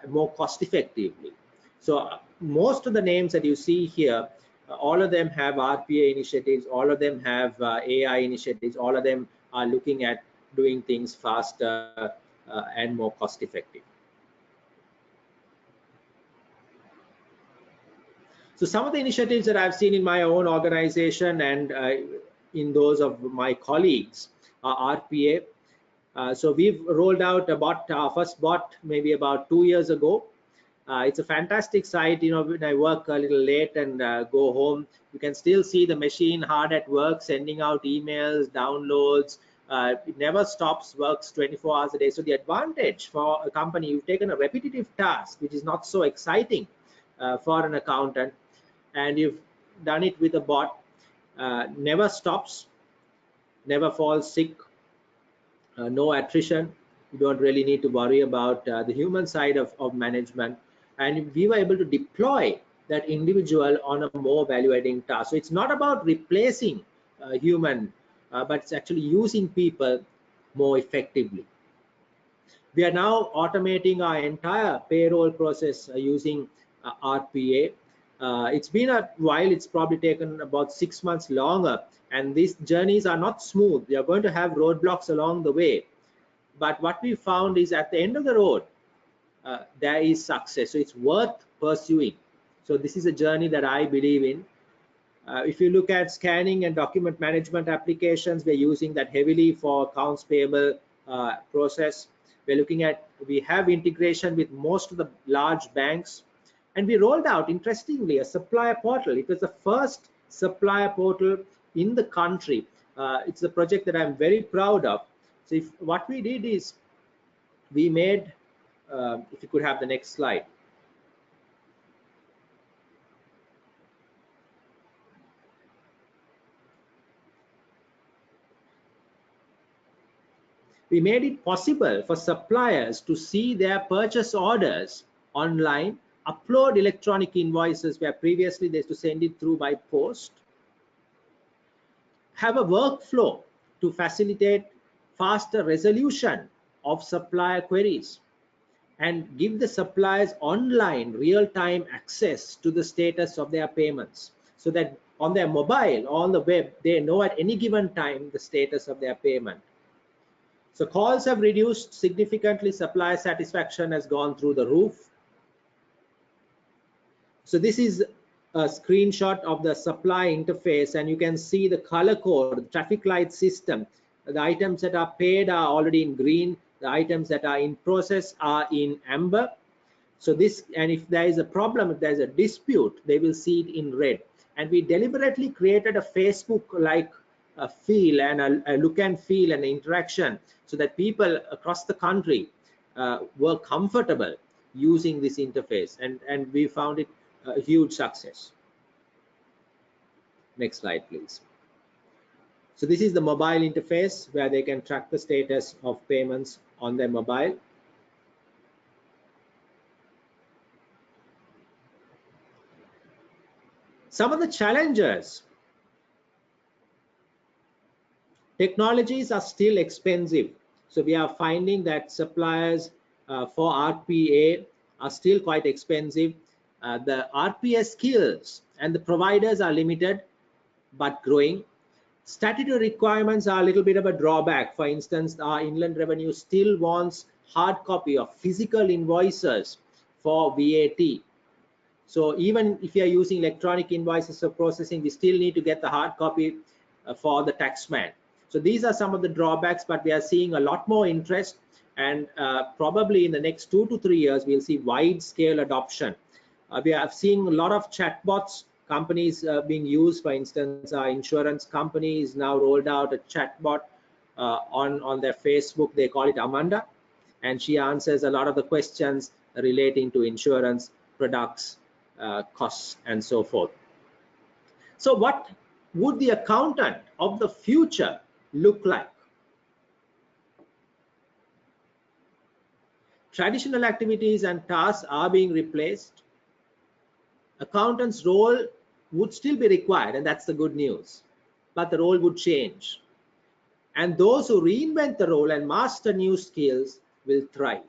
more cost effectively. So most of the names that you see here, all of them have RPA initiatives, all of them have AI initiatives, all of them are looking at doing things faster and more cost effective. So some of the initiatives that I've seen in my own organization and in those of my colleagues are RPA. So we've rolled out a bot, our first bot maybe about 2 years ago. It's a fantastic site. When I work a little late and go home, you can still see the machine hard at work, sending out emails, downloads. It never stops, works 24 hours a day. So the advantage for a company, you've taken a repetitive task, which is not so exciting, for an accountant, and you've done it with a bot, never stops, never falls sick, no attrition. You don't really need to worry about the human side of management, and we were able to deploy that individual on a more value-adding task. So it's not about replacing human, but it's actually using people more effectively. We are now automating our entire payroll process using RPA. It's been a while. It's probably taken about 6 months longer, and these journeys are not smooth. We are going to have roadblocks along the way, but what we found is at the end of the road, there is success. So it's worth pursuing. So this is a journey that I believe in. If you look at scanning and document management applications, we're using that heavily for accounts payable process. We have integration with most of the large banks, and we rolled out, interestingly, a supplier portal. It was the first supplier portal in the country. It's a project that I'm very proud of. So what we did is we made, if you could have the next slide. We made it possible for suppliers to see their purchase orders online, upload electronic invoices where previously they used to send it through by post, have a workflow to facilitate faster resolution of supplier queries, and give the suppliers online real-time access to the status of their payments, so that on their mobile or on the web, they know at any given time the status of their payment. So calls have reduced significantly, supplier satisfaction has gone through the roof. So this is a screenshot of the supply interface, and you can see the color code, the traffic light system. The items that are paid are already in green. The items that are in process are in amber. So this, and if there is a problem, if there's a dispute, they will see it in red. And we deliberately created a Facebook-like feel and a look and feel and interaction, so that people across the country were comfortable using this interface, and we found it a huge success. Next slide, please. So this is the mobile interface where they can track the status of payments on their mobile. Some of the challenges: technologies are still expensive. So we are finding that suppliers for RPA are still quite expensive. The RPA skills and the providers are limited but growing. Statutory requirements are a little bit of a drawback. For instance, our Inland Revenue still wants hard copy of physical invoices for VAT. So even if you are using electronic invoices for processing, we still need to get the hard copy for the taxman. So these are some of the drawbacks, but we are seeing a lot more interest, and probably in the next 2 to 3 years, we'll see wide scale adoption. We are seeing a lot of chatbots companies being used. For instance, our insurance company is now rolled out a chatbot on their Facebook. They call it Amanda, and she answers a lot of the questions relating to insurance products, costs, and so forth. So what would the accountant of the future look like? Traditional activities and tasks are being replaced. Accountant's role would still be required, and that's the good news, but the role would change. And those who reinvent the role and master new skills will thrive.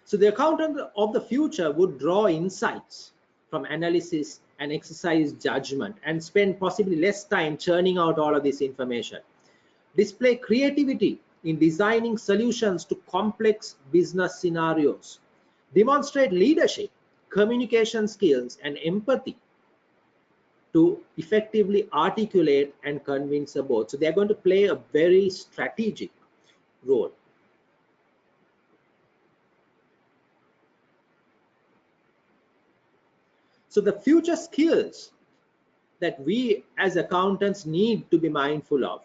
So the accountant of the future would draw insights from analysis and exercise judgment, and spend possibly less time churning out all of this information. Display creativity in designing solutions to complex business scenarios. Demonstrate leadership, communication skills, and empathy to effectively articulate and convince a board. So they're going to play a very strategic role. So the future skills that we as accountants need to be mindful of: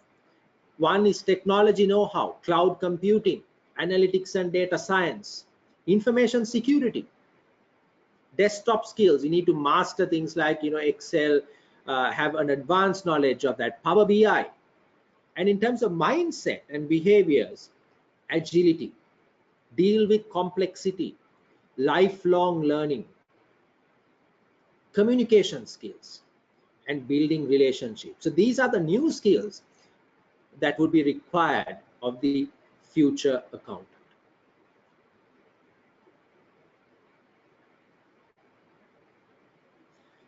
one is technology know-how, cloud computing, analytics and data science, information security, desktop skills. You need to master things like Excel, have an advanced knowledge of that, Power BI. And in terms of mindset and behaviors, agility, deal with complexity, lifelong learning, communication skills, and building relationships. So these are the new skills that would be required of the future accountant.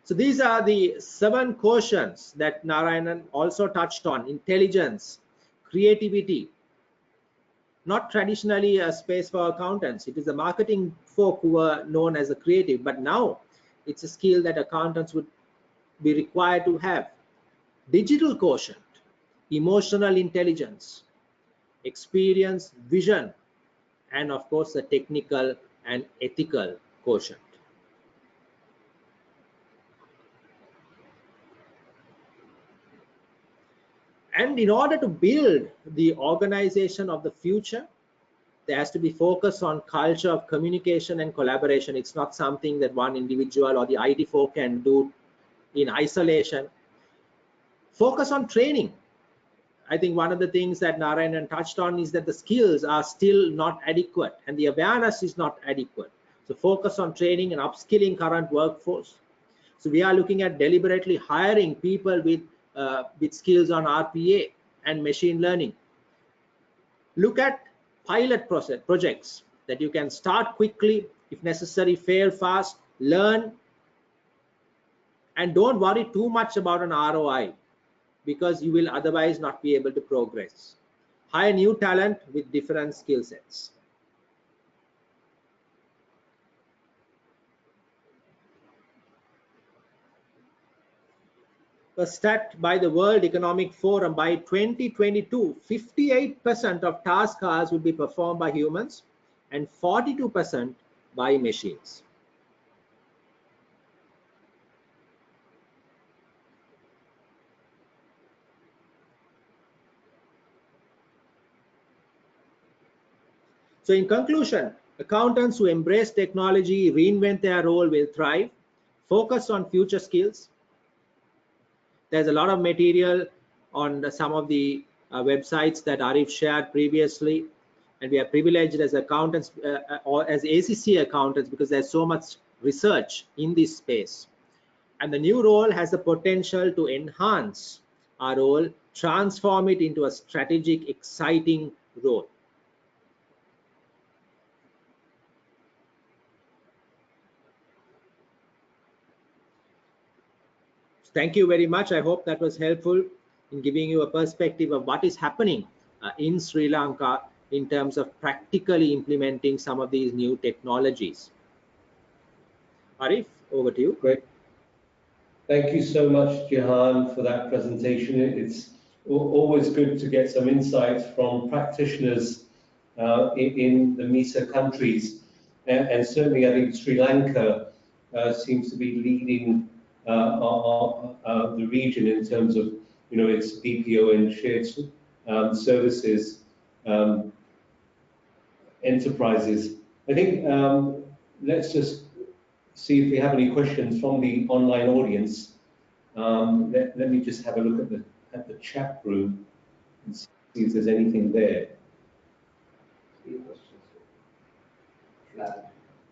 So these are the 7 quotients that Narayanan also touched on: intelligence, creativity, not traditionally a space for accountants. It is the marketing folk who were known as a creative, but now it's a skill that accountants would be required to have. Digital quotient, emotional intelligence, experience, vision, and of course the technical and ethical quotient. And in order to build the organization of the future, there has to be focus on culture of communication and collaboration. It's not something that one individual or the IT folk can do in isolation. Focus on training. I think one of the things that Narayanan touched on is that the skills are still not adequate and the awareness is not adequate. So focus on training and upskilling current workforce. So we are looking at deliberately hiring people with skills on RPA and machine learning. Look at pilot projects that you can start quickly, if necessary, fail fast, learn, and don't worry too much about an ROI, because you will otherwise not be able to progress. Hire new talent with different skill sets. A stat by the World Economic Forum: by 2022, 58% of task hours will be performed by humans and 42% by machines. So in conclusion, accountants who embrace technology, reinvent their role will thrive. Focus on future skills. There's a lot of material on some of the websites that Arif shared previously, and we are privileged as accountants or as ACC accountants because there's so much research in this space. And the new role has the potential to enhance our role, transform it into a strategic, exciting role. Thank you very much. I hope that was helpful in giving you a perspective of what is happening in Sri Lanka in terms of practically implementing some of these new technologies. Arif, over to you. Great. Thank you so much, Jihan, for that presentation. It's always good to get some insights from practitioners in the MESA countries. And certainly, I think Sri Lanka seems to be leading the region in terms of, its BPO and shared services enterprises. I think let's just see if we have any questions from the online audience. Let me just have a look at the chat room and see if there's anything there.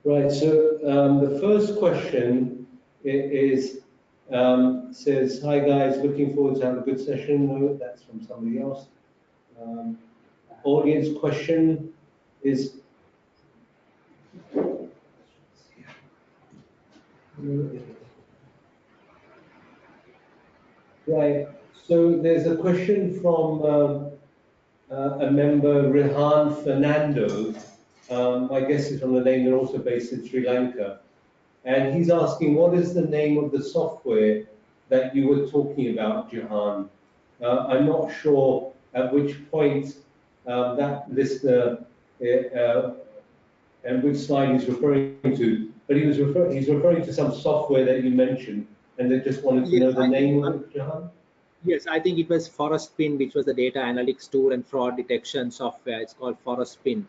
Right, so the first question is, says, hi guys, looking forward to have a good session. No, that's from somebody else. Audience question is, right, so there's a question from a member, Rehan Fernando. I guess it's from the name, they're also based in Sri Lanka. And he's asking, what is the name of the software that you were talking about, Jihan? I'm not sure at which point that listener and which slide he's referring to, but he's referring to some software that you mentioned, and they just wanted to know the name of it, Jihan? Yes, I think it was ForestPin, which was the data analytics tool and fraud detection software. It's called ForestPin.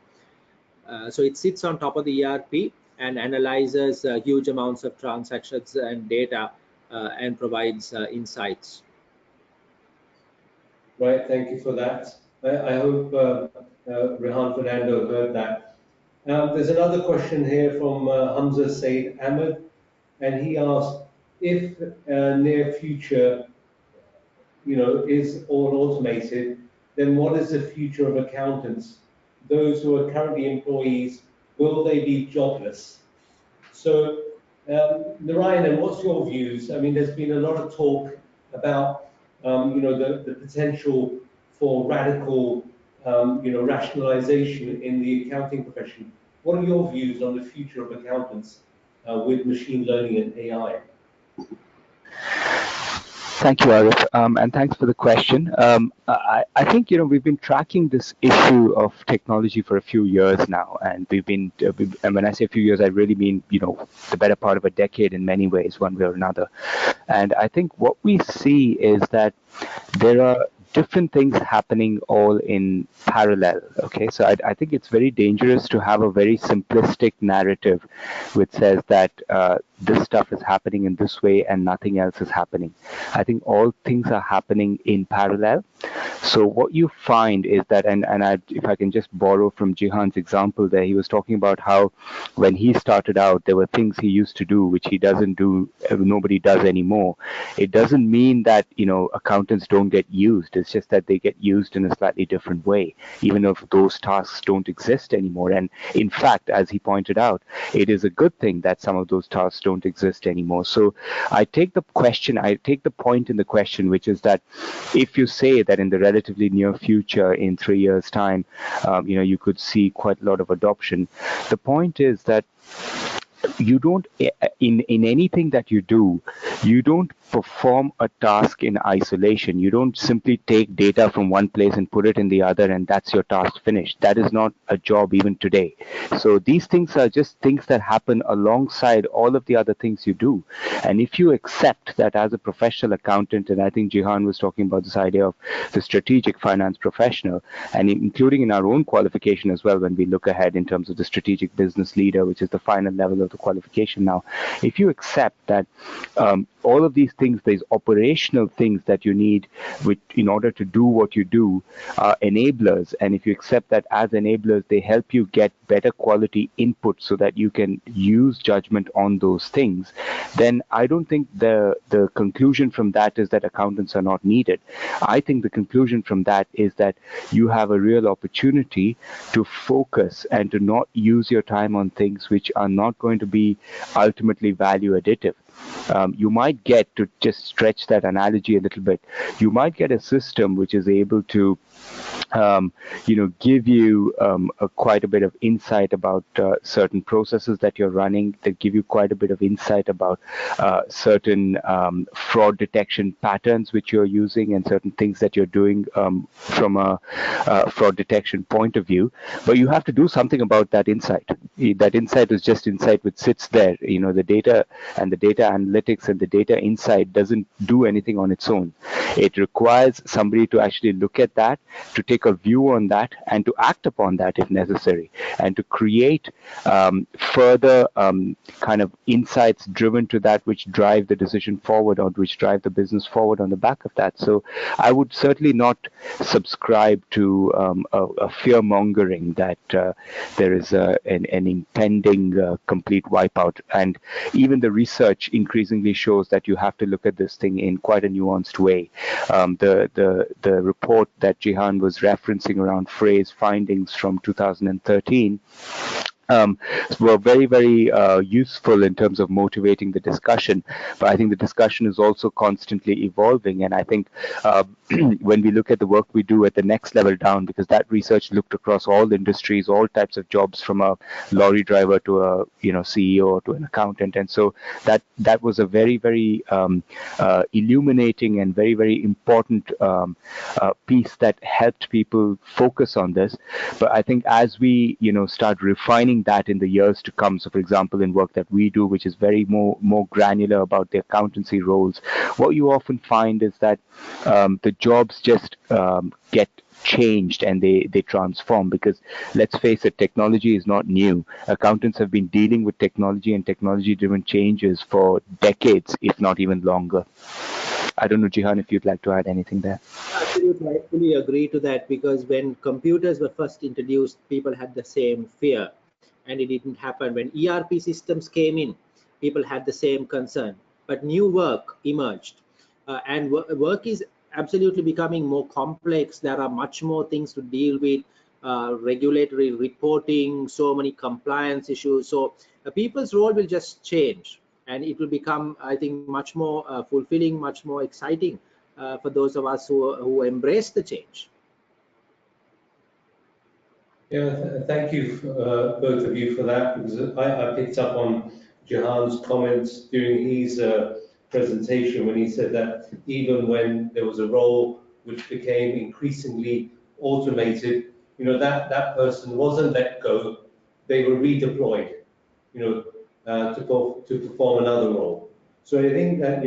So it sits on top of the ERP and analyzes huge amounts of transactions and data and provides insights. Right, thank you for that. I hope Rehan Fernando heard that. There's another question here from Hamza Said Ahmed, and he asked if near future, is all automated, then what is the future of accountants? Those who are currently employees, will they be jobless? So, Narayanan, what's your views? I mean, there's been a lot of talk about, the potential for radical, rationalization in the accounting profession. What are your views on the future of accountants with machine learning and AI? Thank you, Arif, and thanks for the question. I think we've been tracking this issue of technology for a few years now, and and when I say a few years, I really mean the better part of a decade in many ways, one way or another. And I think what we see is that there are different things happening all in parallel. Okay, so I think it's very dangerous to have a very simplistic narrative which says that this stuff is happening in this way and nothing else is happening. I think all things are happening in parallel. So what you find is that, if I can just borrow from Jihan's example there, he was talking about how when he started out, there were things he used to do which he doesn't do, nobody does anymore. It doesn't mean that, accountants don't get used. It's just that they get used in a slightly different way, even if those tasks don't exist anymore. And in fact, as he pointed out, it is a good thing that some of those tasks don't exist anymore. So I take the point in the question, which is that if you say that in the relatively near future, in 3 years' time, you could see quite a lot of adoption. The point is that you don't, in anything that you don't perform a task in isolation. You don't simply take data from one place and put it in the other and that's your task finished. That is not a job even today. So these things are just things that happen alongside all of the other things you do. And if you accept that as a professional accountant, and I think Jihan was talking about this idea of the strategic finance professional, and including in our own qualification as well, when we look ahead in terms of the strategic business leader, which is the final level of the qualification now, if you accept that all of these things, these operational things that you need in order to do what you do are enablers, and if you accept that as enablers, they help you get better quality input so that you can use judgment on those things, then I don't think the conclusion from that is that accountants are not needed. I think the conclusion from that is that you have a real opportunity to focus and to not use your time on things which are not going to be ultimately value additive. You might get, to just stretch that analogy a little bit, you might get a system which is able to give you quite a bit of insight about certain processes that you're running, that give you quite a bit of insight about certain fraud detection patterns which you're using and certain things that you're doing from a fraud detection point of view. But you have to do something about that insight. That insight is just insight which sits there. The data and the data analytics and the data insight doesn't do anything on its own. It requires somebody to actually look at that, to take a view on that, and to act upon that if necessary, and to create further kind of insights driven to that which drive the decision forward or which drive the business forward on the back of that. So I would certainly not subscribe to a fear mongering that there is an impending complete wipeout. And even the research increasingly shows that you have to look at this thing in quite a nuanced way. The report that Jihan was referencing around phrase findings from 2013 were very, very useful in terms of motivating the discussion. But I think the discussion is also constantly evolving. And I think when we look at the work we do at the next level down, because that research looked across all industries, all types of jobs, from a lorry driver to a CEO to an accountant. And so that was a very, very illuminating and very, very important piece that helped people focus on this. But I think as we start refining seeing that in the years to come. So, for example, in work that we do, which is very more granular about the accountancy roles, what you often find is that the jobs just get changed and they transform, because let's face it, technology is not new. Accountants have been dealing with technology and technology driven changes for decades, if not even longer. I don't know, Jihan, if you'd like to add anything there. Absolutely, I fully agree to that, because when computers were first introduced, people had the same fear, and it didn't happen. When ERP systems came in, people had the same concern, but new work emerged, and work is absolutely becoming more complex. There are much more things to deal with, regulatory reporting, so many compliance issues. So people's role will just change, and it will become, I think, much more fulfilling, much more exciting for those of us who embrace the change. Yeah, thank you, both of you, for that, because I picked up on Jahan's comments during his presentation when he said that even when there was a role which became increasingly automated, that person wasn't let go, they were redeployed, to perform another role. So I think that,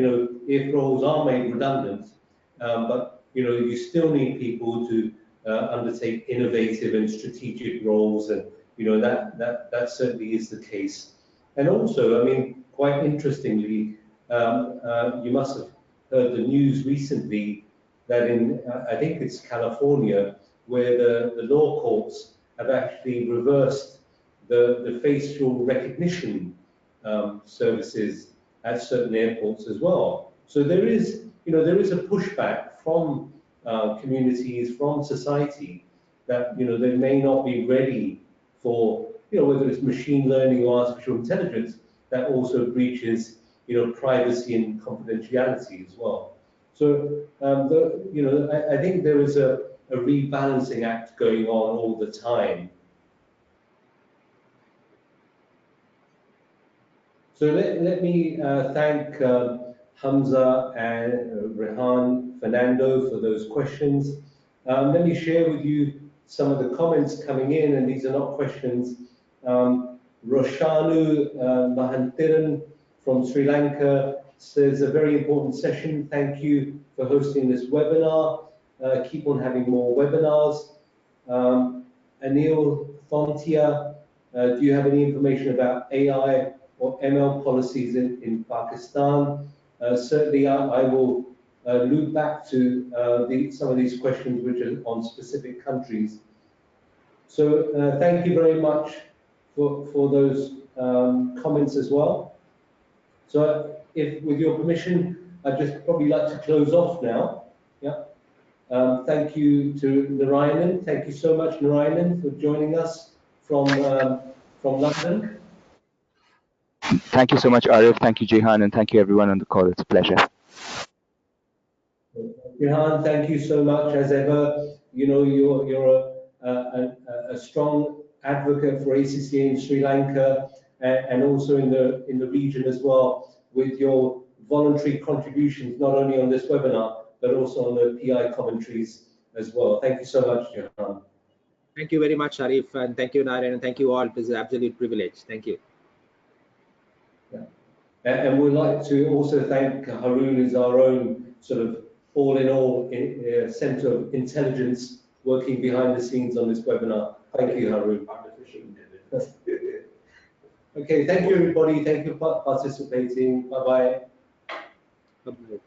if roles are made redundant, but, you still need people to undertake innovative and strategic roles, and that certainly is the case. And also, I mean, quite interestingly, you must have heard the news recently that in I think it's California, where the law courts have actually reversed the facial recognition services at certain airports as well. So there is a pushback from communities, from society, that they may not be ready for whether it's machine learning or artificial intelligence that also breaches privacy and confidentiality as well. So I think there is a rebalancing act going on all the time. So let me thank Hamza and Rehan, Fernando, for those questions. Let me share with you some of the comments coming in, and these are not questions. Roshanu Mahantiran from Sri Lanka says, a very important session. Thank you for hosting this webinar. Keep on having more webinars. Anil Thontia, do you have any information about AI or ML policies in Pakistan? Certainly, I will loop back to some of these questions which are on specific countries. So thank you very much for those comments as well. So if, with your permission, I'd just probably like to close off now. Yeah. Thank you to Narayanan. Thank you so much, Narayanan, for joining us from London. Thank you so much, Arif. Thank you, Jihan, and thank you everyone on the call. It's a pleasure. Jihan, thank you so much as ever. You're a strong advocate for ACCA in Sri Lanka, and also in the region as well, with your voluntary contributions, not only on this webinar, but also on the PI commentaries as well. Thank you so much, Jihan. Thank you very much, Arif, and thank you, Narayan, and thank you all. It is an absolute privilege. Thank you. Yeah. And we'd like to also thank Haroon, who's our own sort of all-in-all centre of intelligence working behind the scenes on this webinar. Thank you, Haroon. Artificial intelligence. Okay, thank you, everybody. Thank you for participating. Bye-bye. Bye-bye.